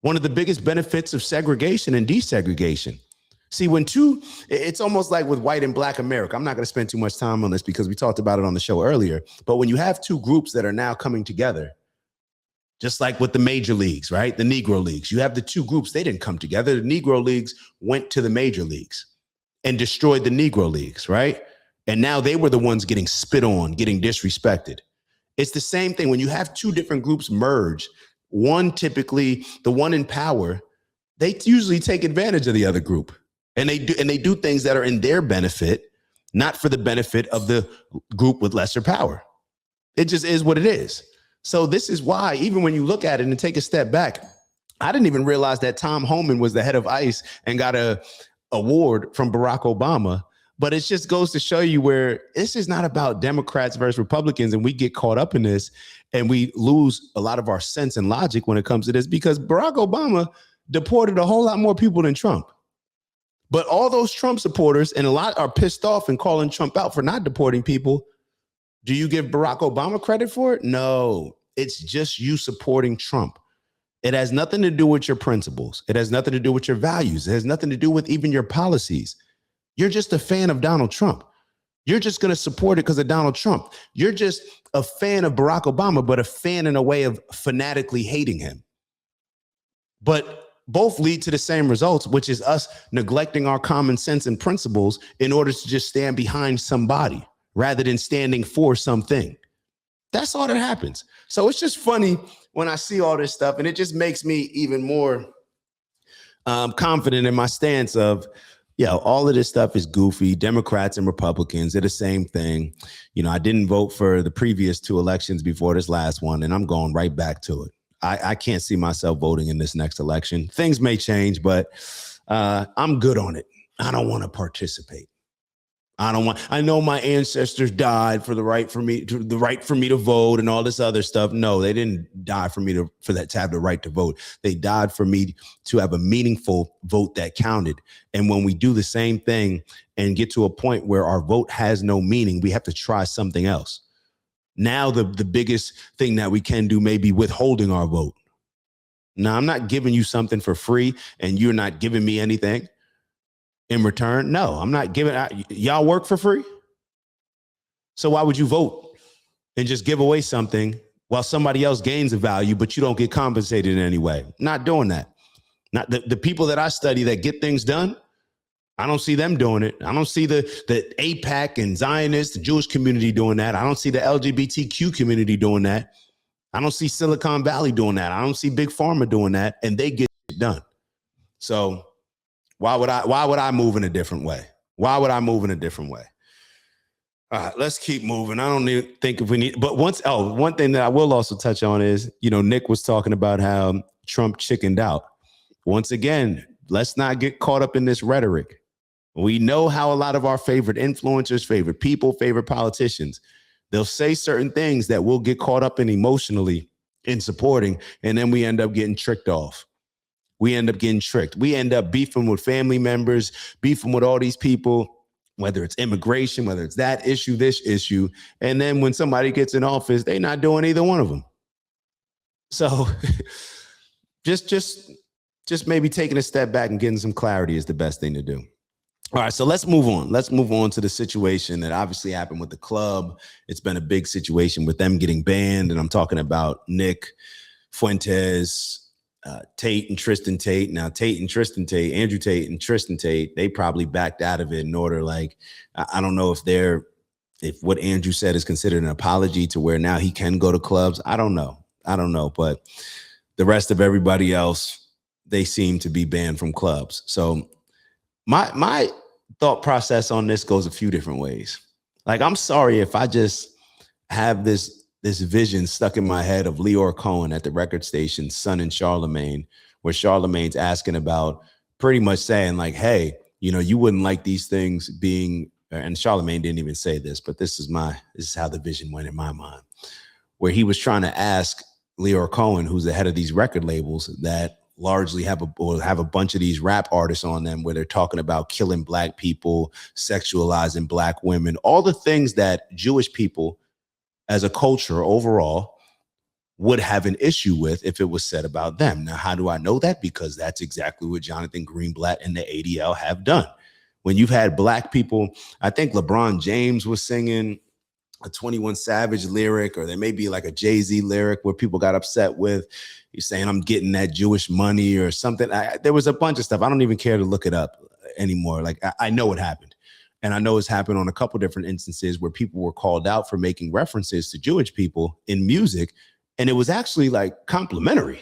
One of the biggest benefits of segregation and desegregation. See, it's almost like with white and black America. I'm not going to spend too much time on this because we talked about it on the show earlier. But when you have two groups that are now coming together, just like with the major leagues, right? The Negro leagues, you have the two groups. They didn't come together. The Negro leagues went to the major leagues and destroyed the Negro leagues, right? And now they were the ones getting spit on, getting disrespected. It's the same thing when you have two different groups merge. One, typically the one in power, they usually take advantage of the other group. And they do things that are in their benefit, not for the benefit of the group with lesser power. It just is what it is. So this is why, even when you look at it and take a step back, I didn't even realize that Tom Homan was the head of ICE and got an award from Barack Obama. But it just goes to show you where this is not about Democrats versus Republicans, and we get caught up in this and we lose a lot of our sense and logic when it comes to this, because Barack Obama deported a whole lot more people than Trump. But all those Trump supporters, and a lot are pissed off and calling Trump out for not deporting people. Do you give Barack Obama credit for it? No, it's just you supporting Trump. It has nothing to do with your principles. It has nothing to do with your values. It has nothing to do with even your policies. You're just a fan of Donald Trump. You're just going to support it because of Donald Trump. You're just a fan of Barack Obama, but a fan in a way of fanatically hating him. But both lead to the same results, which is us neglecting our common sense and principles in order to just stand behind somebody rather than standing for something. That's all that happens. So it's just funny when I see all this stuff, and it just makes me even more confident in my stance of, all of this stuff is goofy. Democrats and Republicans, they're the same thing. I didn't vote for the previous two elections before this last one, and I'm going right back to it. I can't see myself voting in this next election. Things may change, but I'm good on it. I don't want to participate. I know my ancestors died for the right for me to vote and all this other stuff. No, they didn't die for me to have the right to vote. They died for me to have a meaningful vote that counted. And when we do the same thing and get to a point where our vote has no meaning, we have to try something else. Now, the biggest thing that we can do may be withholding our vote. Now, I'm not giving you something for free and you're not giving me anything in return. No, I'm not giving y'all work for free. So why would you vote and just give away something while somebody else gains a value, but you don't get compensated in any way? Not doing that. Not the people that I study that get things done. I don't see them doing it. I don't see the AIPAC and Zionists, the Jewish community doing that. I don't see the LGBTQ community doing that. I don't see Silicon Valley doing that. I don't see Big Pharma doing that, and they get it done. So why would I move in a different way? Why would I move in a different way? All right, let's keep moving. I don't even think if we need, but one thing that I will also touch on is, Nick was talking about how Trump chickened out. Once again, let's not get caught up in this rhetoric. We know how a lot of our favorite influencers, favorite people, favorite politicians, they'll say certain things that we'll get caught up in emotionally in supporting, and then we end up getting tricked off. We end up getting tricked. We end up beefing with family members, beefing with all these people, whether it's immigration, whether it's that issue, this issue. And then when somebody gets in office, they're not doing either one of them. So just maybe taking a step back and getting some clarity is the best thing to do. All right, so let's move on. Let's move on to the situation that obviously happened with the club. It's been a big situation with them getting banned. And I'm talking about Nick, Fuentes, Tate and Tristan Tate. Now, Andrew Tate and Tristan Tate, they probably backed out of it in order, I don't know if what Andrew said is considered an apology to where now he can go to clubs. I don't know. But the rest of everybody else, they seem to be banned from clubs. So my thought process on this goes a few different ways. Like, I'm sorry if I just have this vision stuck in my head of Leor Cohen at the record station, Son and Charlemagne, where Charlemagne's asking about, pretty much saying like, hey, you know, you wouldn't like these things being, and Charlemagne didn't even say this, but this is how the vision went in my mind, where he was trying to ask Leor Cohen, who's the head of these record labels that largely have a bunch of these rap artists on them, where they're talking about killing black people, sexualizing black women, all the things that Jewish people as a culture overall would have an issue with if it was said about them. Now, how do I know that? Because that's exactly what Jonathan Greenblatt and the ADL have done. When you've had black people, I think LeBron James was singing a 21 Savage lyric, or there may be like a Jay-Z lyric where people got upset with. He's saying, I'm getting that Jewish money or something. There was a bunch of stuff. I don't even care to look it up anymore. Like, I know it happened. And I know it's happened on a couple different instances where people were called out for making references to Jewish people in music. And it was actually like complimentary,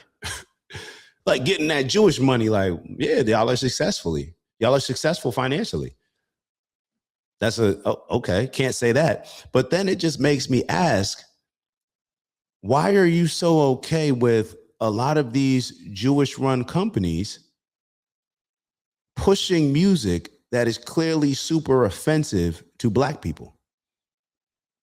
like getting that Jewish money. Like, yeah, y'all are successful financially. That's okay, can't say that. But then it just makes me ask, why are you so okay with a lot of these Jewish run companies pushing music that is clearly super offensive to black people?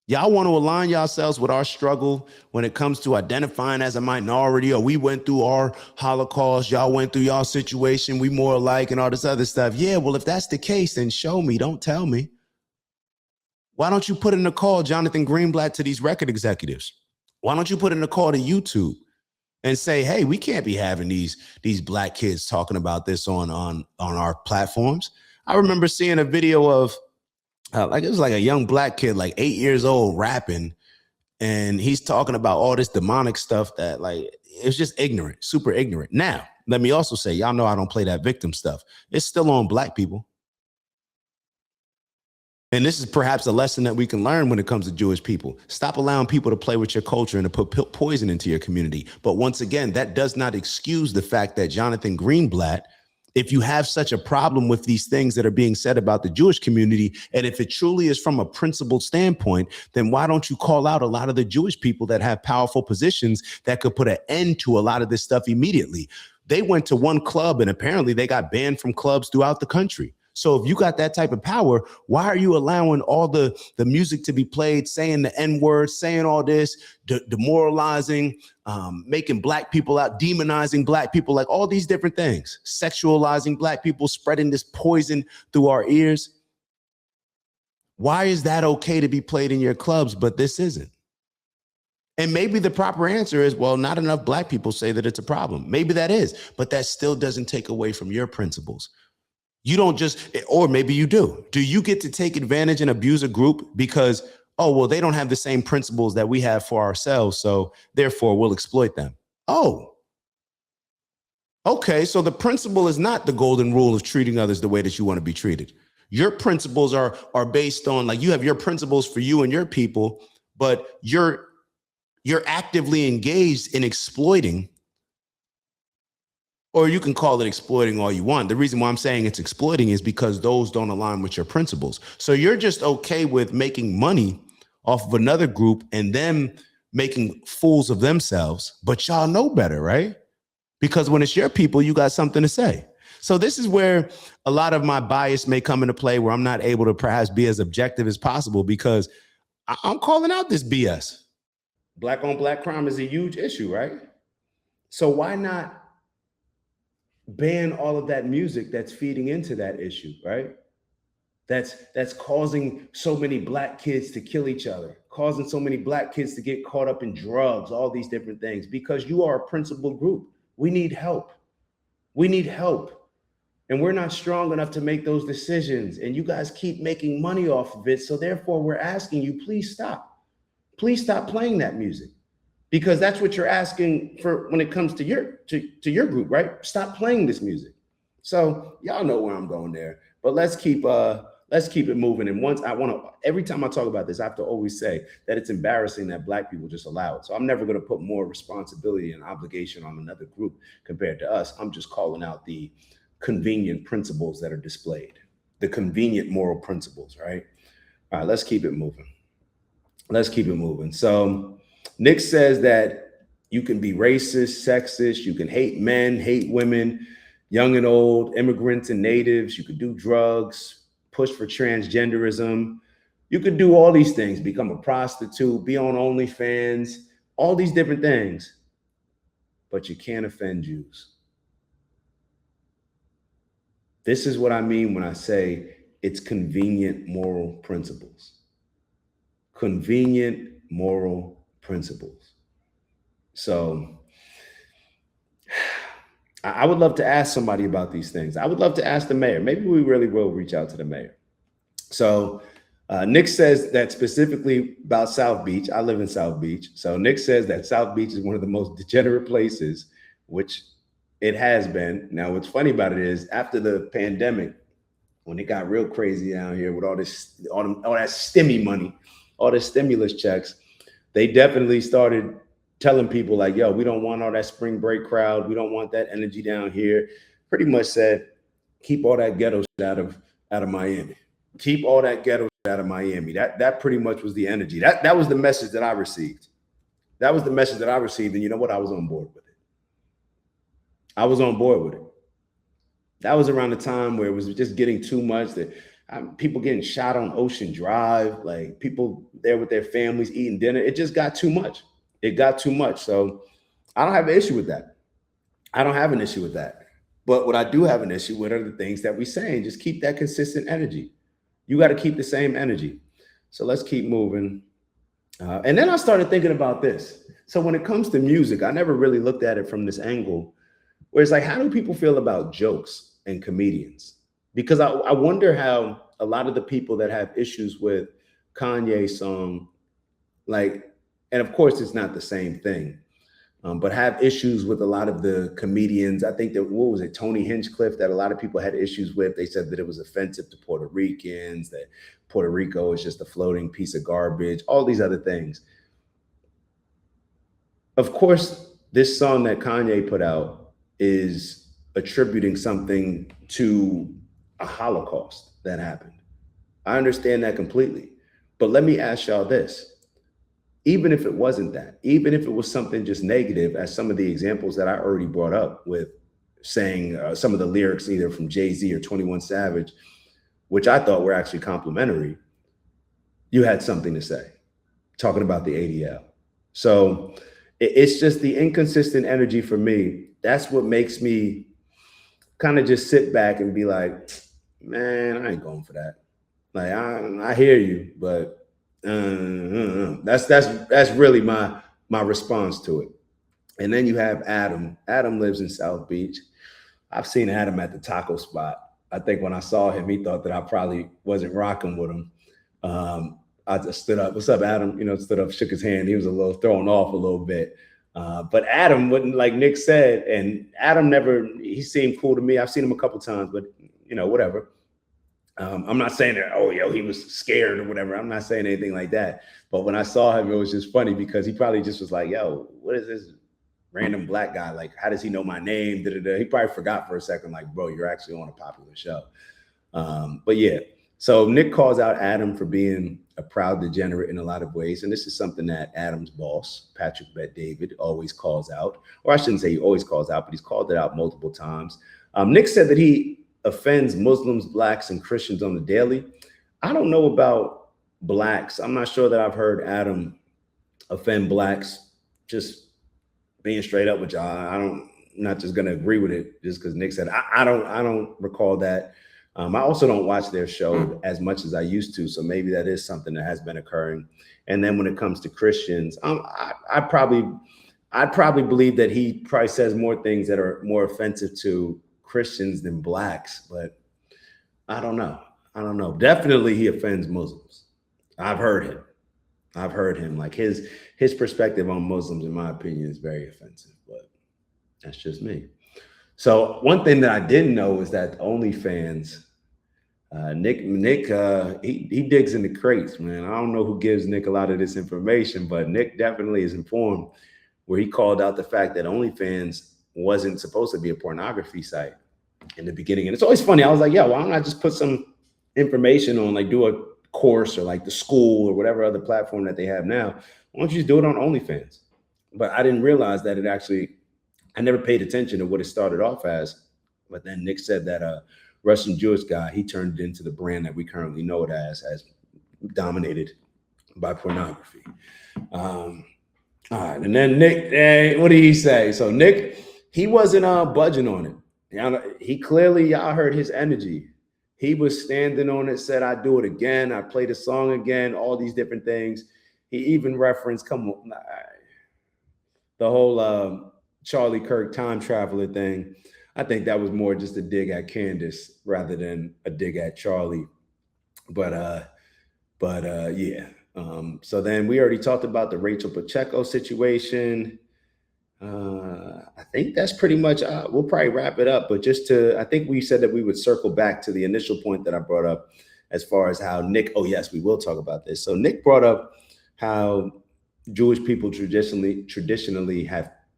Y'all want to align yourselves with our struggle when it comes to identifying as a minority, or we went through our Holocaust, y'all went through y'all situation, we more alike and all this other stuff. Yeah, well, if that's the case, then show me, don't tell me. Why don't you put in a call, Jonathan Greenblatt, to these record executives? Why don't you put in a call to YouTube and say, hey, we can't be having these black kids talking about this on our platforms? I remember seeing a video of like, it was like a young black kid, like 8 years old, rapping, and he's talking about all this demonic stuff that, like, it's just ignorant, super ignorant. Now, let me also say, y'all know I don't play that victim stuff. It's still on black people. And this is perhaps a lesson that we can learn when it comes to Jewish people. Stop allowing people to play with your culture and to put poison into your community. But once again, that does not excuse the fact that Jonathan Greenblatt, if you have such a problem with these things that are being said about the Jewish community, and if it truly is from a principled standpoint, then why don't you call out a lot of the Jewish people that have powerful positions that could put an end to a lot of this stuff immediately? They went to one club and apparently they got banned from clubs throughout the country. So if you got that type of power, why are you allowing all the music to be played, saying the N-word, saying all this, demoralizing, making black people out, demonizing black people, like all these different things, sexualizing black people, spreading this poison through our ears? Why is that okay to be played in your clubs, but this isn't? And maybe the proper answer is, well, not enough black people say that it's a problem. Maybe that is, but that still doesn't take away from your principles. You don't just, or maybe you do. Do you get to take advantage and abuse a group because, oh, well, they don't have the same principles that we have for ourselves, so therefore we'll exploit them? Oh, okay, so the principle is not the golden rule of treating others the way that you want to be treated. Your principles are based on, like, you have your principles for you and your people, but you're actively engaged in exploiting. Or you can call it exploiting all you want. The reason why I'm saying it's exploiting is because those don't align with your principles. So you're just okay with making money off of another group and them making fools of themselves, but y'all know better, right? Because when it's your people, you got something to say. So this is where a lot of my bias may come into play, where I'm not able to perhaps be as objective as possible, because I'm calling out this BS. Black on black crime is a huge issue, right? So why not ban all of that music that's feeding into that issue, right? That's causing so many black kids to kill each other, causing so many black kids to get caught up in drugs, all these different things, because you are a principled group. We need help. We need help. And we're not strong enough to make those decisions. And you guys keep making money off of it. So therefore, we're asking you, please stop. Please stop playing that music. Because that's what you're asking for when it comes to your group, right? Stop playing this music. So y'all know where I'm going there. But let's keep it moving. And every time I talk about this, I have to always say that it's embarrassing that black people just allow it. So I'm never going to put more responsibility and obligation on another group compared to us. I'm just calling out the convenient principles that are displayed. the convenient moral principles, right? All right, let's keep it moving. Let's keep it moving. So Nick says that you can be racist, sexist, you can hate men, hate women, young and old, immigrants and natives, you could do drugs, push for transgenderism. You could do all these things, become a prostitute, be on OnlyFans, all these different things, but you can't offend Jews. This is what I mean when I say it's convenient moral principles. Convenient moral principles. So I would love to ask somebody about these things. I would love to ask the mayor. Maybe we really will reach out to the mayor. So Nick says that specifically about South Beach. I live in South Beach. So Nick says that South Beach is one of the most degenerate places, which it has been. Now, what's funny about it is after the pandemic, when it got real crazy down here with all that stimmy money, all the stimulus checks, they definitely started telling people like, yo, we don't want all that spring break crowd. We don't want that energy down here. Pretty much said, keep all that ghetto shit out of Miami. Keep all that ghetto shit out of Miami. That pretty much was the energy. That was the message that I received. That was the message that I received. And you know what? I was on board with it. I was on board with it. That was around the time where it was just getting too much, that people getting shot on Ocean Drive, like people there with their families eating dinner. It just got too much. It got too much. So I don't have an issue with that. I don't have an issue with that. But what I do have an issue with are the things that we're saying. Just keep that consistent energy. You got to keep the same energy. So let's keep moving. And then I started thinking about this. So when it comes to music, I never really looked at it from this angle, where it's like, how do people feel about jokes and comedians? Because I wonder how a lot of the people that have issues with Kanye's song, like, and of course it's not the same thing, but have issues with a lot of the comedians. I think that, what was it, Tony Hinchcliffe, that a lot of people had issues with. They said that it was offensive to Puerto Ricans, that Puerto Rico is just a floating piece of garbage, all these other things. Of course, this song that Kanye put out is attributing something to a Holocaust that happened. I understand that completely. But let me ask y'all this. Even if it wasn't that, even if it was something just negative, as some of the examples that I already brought up with saying some of the lyrics either from Jay-Z or 21 Savage, which I thought were actually complimentary, you had something to say, talking about the ADL. So it's just the inconsistent energy for me. That's what makes me kind of just sit back and be like, man, I ain't going for that. Like, I hear you, but that's really my response to it. And then you have Adam. Adam lives in South Beach. I've seen Adam at the taco spot. I think when I saw him, he thought that I probably wasn't rocking with him. I just stood up. What's up, Adam? Stood up, shook his hand. He was a little thrown off a little bit. But Adam wouldn't, like Nick said, and Adam he seemed cool to me. I've seen him a couple times, but whatever. I'm not saying that, he was scared or whatever. I'm not saying anything like that. But when I saw him, it was just funny because he probably just was like, yo, what is this random black guy? Like, how does he know my name? Da-da-da. He probably forgot for a second, like, bro, you're actually on a popular show. But yeah, so Nick calls out Adam for being a proud degenerate in a lot of ways. And this is something that Adam's boss, Patrick Bet-David, always calls out. Or I shouldn't say he always calls out, but he's called it out multiple times. Nick said that he offends Muslims, blacks, and Christians on the daily. I don't know about blacks. I'm not sure that I've heard Adam offend blacks. Just being straight up with y'all, I'm not just gonna agree with it just because Nick said I don't recall that. I also don't watch their show as much as I used to, so maybe that is something that has been occurring. And then when it comes to Christians, I'd probably believe that he probably says more things that are more offensive to Christians than blacks, but I don't know. Definitely he offends Muslims. I've heard him. Like his perspective on Muslims, in my opinion, is very offensive, but that's just me. So one thing that I didn't know is that OnlyFans, Nick, he digs in the crates, man. I don't know who gives Nick a lot of this information, but Nick definitely is informed, where he called out the fact that OnlyFans wasn't supposed to be a pornography site in the beginning. And it's always funny. I was like, yeah, why don't I just put some information on, like do a course or like the school or whatever other platform that they have now, why don't you just do it on OnlyFans? But I didn't realize that it actually, I never paid attention to what it started off as. But then Nick said that Russian Jewish guy, he turned it into the brand that we currently know it as dominated by pornography. All right, and then Nick, what did he say? So Nick, he wasn't budging on it. He clearly, y'all heard his energy. He was standing on it, said, "I do it again. I play the song again." All these different things. He even referenced, come on, the whole Charlie Kirk time traveler thing. I think that was more just a dig at Candace rather than a dig at Charlie. But yeah. So then we already talked about the Rachel Pacheco situation. I think that's pretty much, we'll probably wrap it up, but I think we said that we would circle back to the initial point that I brought up as far as how Nick, oh yes, we will talk about this. So Nick brought up how Jewish people traditionally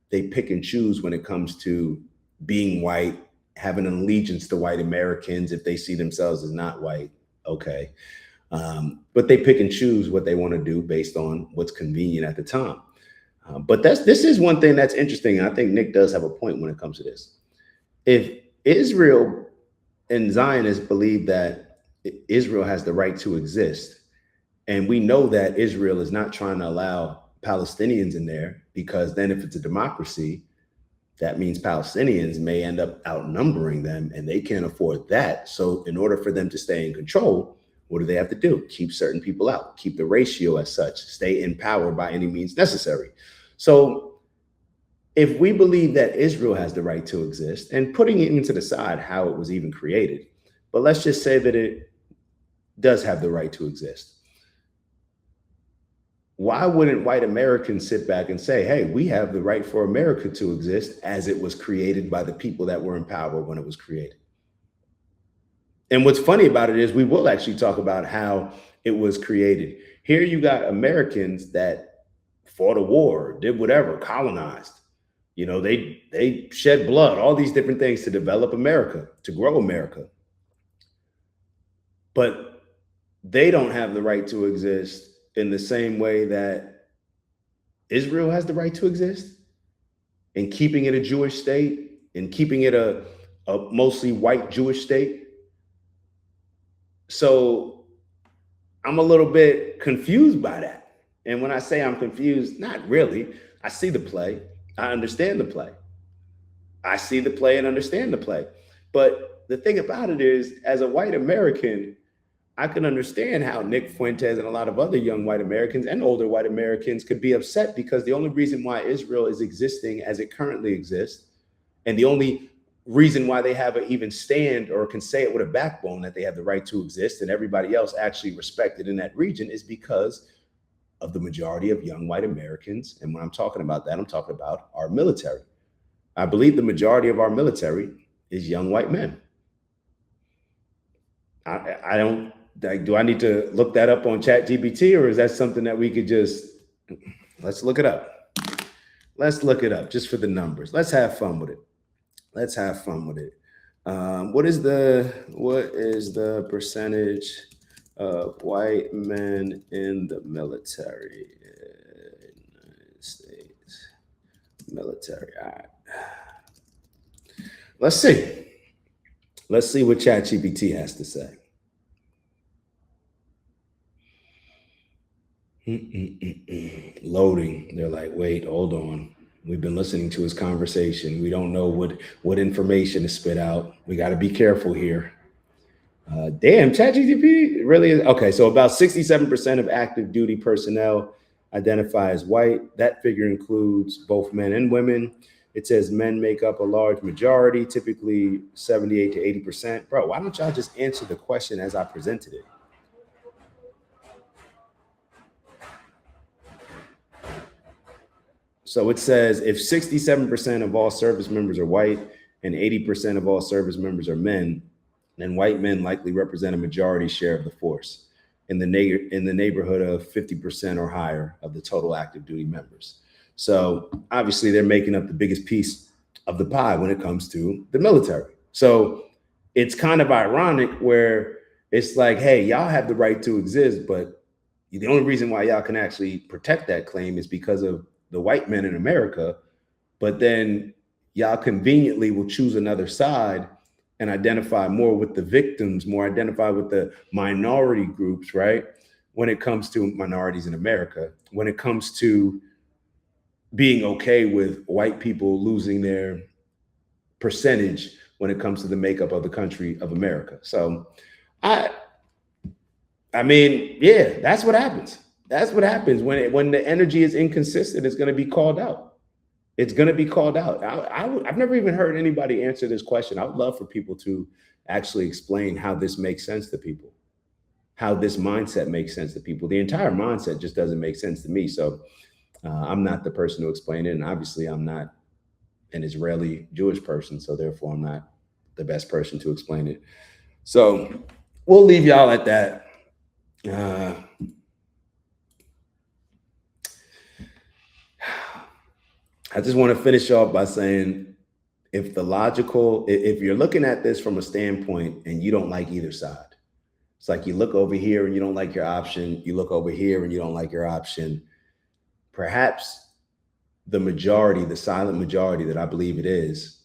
they pick and choose when it comes to being white, having an allegiance to white Americans if they see themselves as not white. Okay. But they pick and choose what they want to do based on what's convenient at the time. But this is one thing that's interesting. And I think Nick does have a point when it comes to this. If Israel and Zionists believe that Israel has the right to exist, and we know that Israel is not trying to allow Palestinians in there, because then if it's a democracy, that means Palestinians may end up outnumbering them, and they can't afford that. So in order for them to stay in control, what do they have to do? Keep certain people out, keep the ratio as such, stay in power by any means necessary. So if we believe that Israel has the right to exist, and putting it into the side how it was even created, but let's just say that it does have the right to exist, why wouldn't white Americans sit back and say, hey, we have the right for America to exist as it was created by the people that were in power when it was created? And what's funny about it is we will actually talk about how it was created. Here you got Americans that fought a war, did whatever, colonized. You know, they shed blood, all these different things to develop America, to grow America. But they don't have the right to exist in the same way that Israel has the right to exist, in keeping it a Jewish state, in keeping it a mostly white Jewish state. So I'm a little bit confused by that. And when I say I'm confused, not really. I see the play. I understand the play. I see the play and understand the play. But the thing about it is, as a white American, I can understand how Nick Fuentes and a lot of other young white Americans and older white Americans could be upset, because the only reason why Israel is existing as it currently exists, and the only reason why they have an even stand or can say it with a backbone that they have the right to exist and everybody else actually respected in that region, is because of the majority of young white Americans. And when I'm talking about that, I'm talking about our military. I believe the majority of our military is young white men. I don't, like, do I need to look that up on ChatGPT, or is that something that we could just, let's look it up. Let's look it up just for the numbers. Let's have fun with it. Let's have fun with it. What is the percentage of white men in the military? United States military. All right. Let's see. Let's see what ChatGPT has to say. Loading. They're like, wait, hold on. We've been listening to his conversation. We don't know what information is spit out. We got to be careful here. Damn, ChatGPT really is. Okay, so about 67% of active duty personnel identify as white. That figure includes both men and women. It says men make up a large majority, typically 78 to 80%. Bro, why don't y'all just answer the question as I presented it? So it says if 67% of all service members are white and 80% of all service members are men, then white men likely represent a majority share of the force in the neighborhood of 50% or higher of the total active duty members. So obviously they're making up the biggest piece of the pie when it comes to the military. So it's kind of ironic where It's like, hey, y'all have the right to exist, but the only reason why y'all can actually protect that claim is because of the white men in America. But then y'all conveniently will choose another side and identify more with the victims, more identify with the minority groups, right? When it comes to minorities in America, when it comes to being okay with white people losing their percentage when it comes to the makeup of the country of America. So I mean, yeah, that's what happens. That's what happens when the energy is inconsistent. It's going to be called out. It's going to be called out. I've never even heard anybody answer this question. I would love for people to actually explain how this makes sense to people, how this mindset makes sense to people. The entire mindset just doesn't make sense to me. So I'm not the person to explain it. And obviously I'm not an Israeli Jewish person. So therefore I'm not the best person to explain it. So we'll leave y'all at that. I just want to finish off by saying, if you're looking at this from a standpoint and you don't like either side, it's like you look over here and you don't like your option. You look over here and you don't like your option. Perhaps the majority, the silent majority that I believe it is,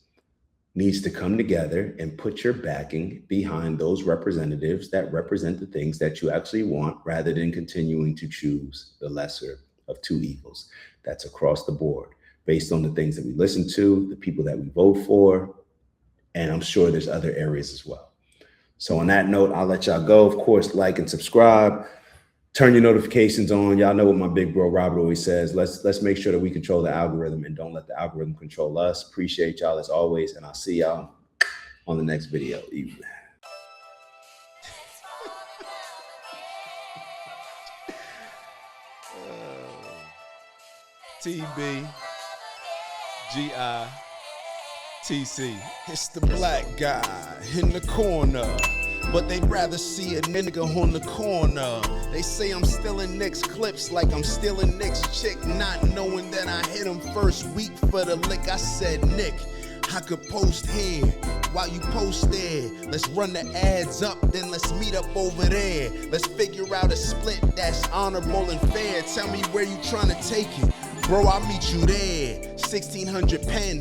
needs to come together and put your backing behind those representatives that represent the things that you actually want, rather than continuing to choose the lesser of two evils. That's across the board, based on the things that we listen to, the people that we vote for, and I'm sure there's other areas as well. So on that note, I'll let y'all go. Of course, like and subscribe. Turn your notifications on. Y'all know what my big bro Robert always says. Let's make sure that we control the algorithm and don't let the algorithm control us. Appreciate y'all as always, and I'll see y'all on the next video. TB, GI, TC. It's the black guy in the corner, but they'd rather see a nigga on the corner. They say I'm stealing Nick's clips like I'm stealing Nick's chick, not knowing that I hit him first week for the lick. I said, Nick, I could post here while you post there. Let's run the ads up, then let's meet up over there. Let's figure out a split that's honorable and fair. Tell me where you trying to take it. Bro, I'll meet you there. 1600 Penn,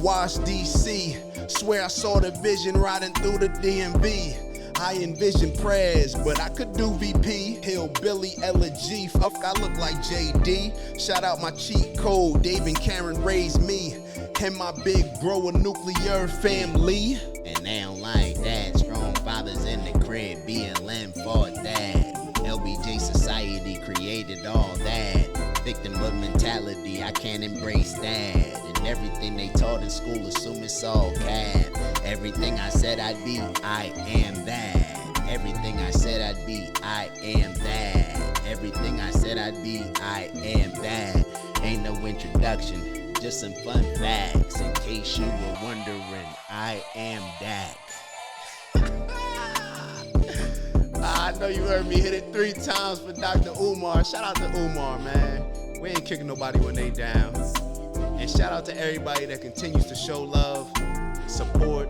Wash, DC. Swear I saw the vision riding through the DMV. I envision prayers, but I could do VP. Hillbilly, Elegy, fuck, I look like JD. Shout out my cheat code, Dave and Karen raised me. And my big bro, a nuclear family. And they don't like that. Strong fathers in the crib, BLM for that. LBJ society created all that. Victimhood mentality, I can't embrace that. And everything they taught in school, assume it's all cap. Everything I said I'd be, I am that. Everything I said I'd be, I am that. Everything I said I'd be, I am that. Ain't no introduction, just some fun facts. In case you were wondering, I am Dak. I know you heard me hit it 3 times for Dr. Umar. Shout out to Umar, man. We ain't kicking nobody when they down. And shout out to everybody that continues to show love, support,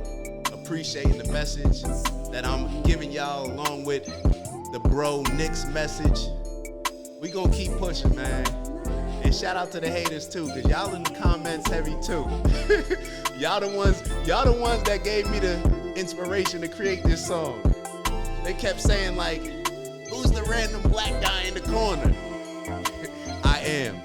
appreciating the message that I'm giving y'all, along with the bro Nick's message. We gonna keep pushing, man. And shout out to the haters too, cause y'all in the comments heavy too. y'all the ones that gave me the inspiration to create this song. They kept saying like, who's the random black guy in the corner? I am.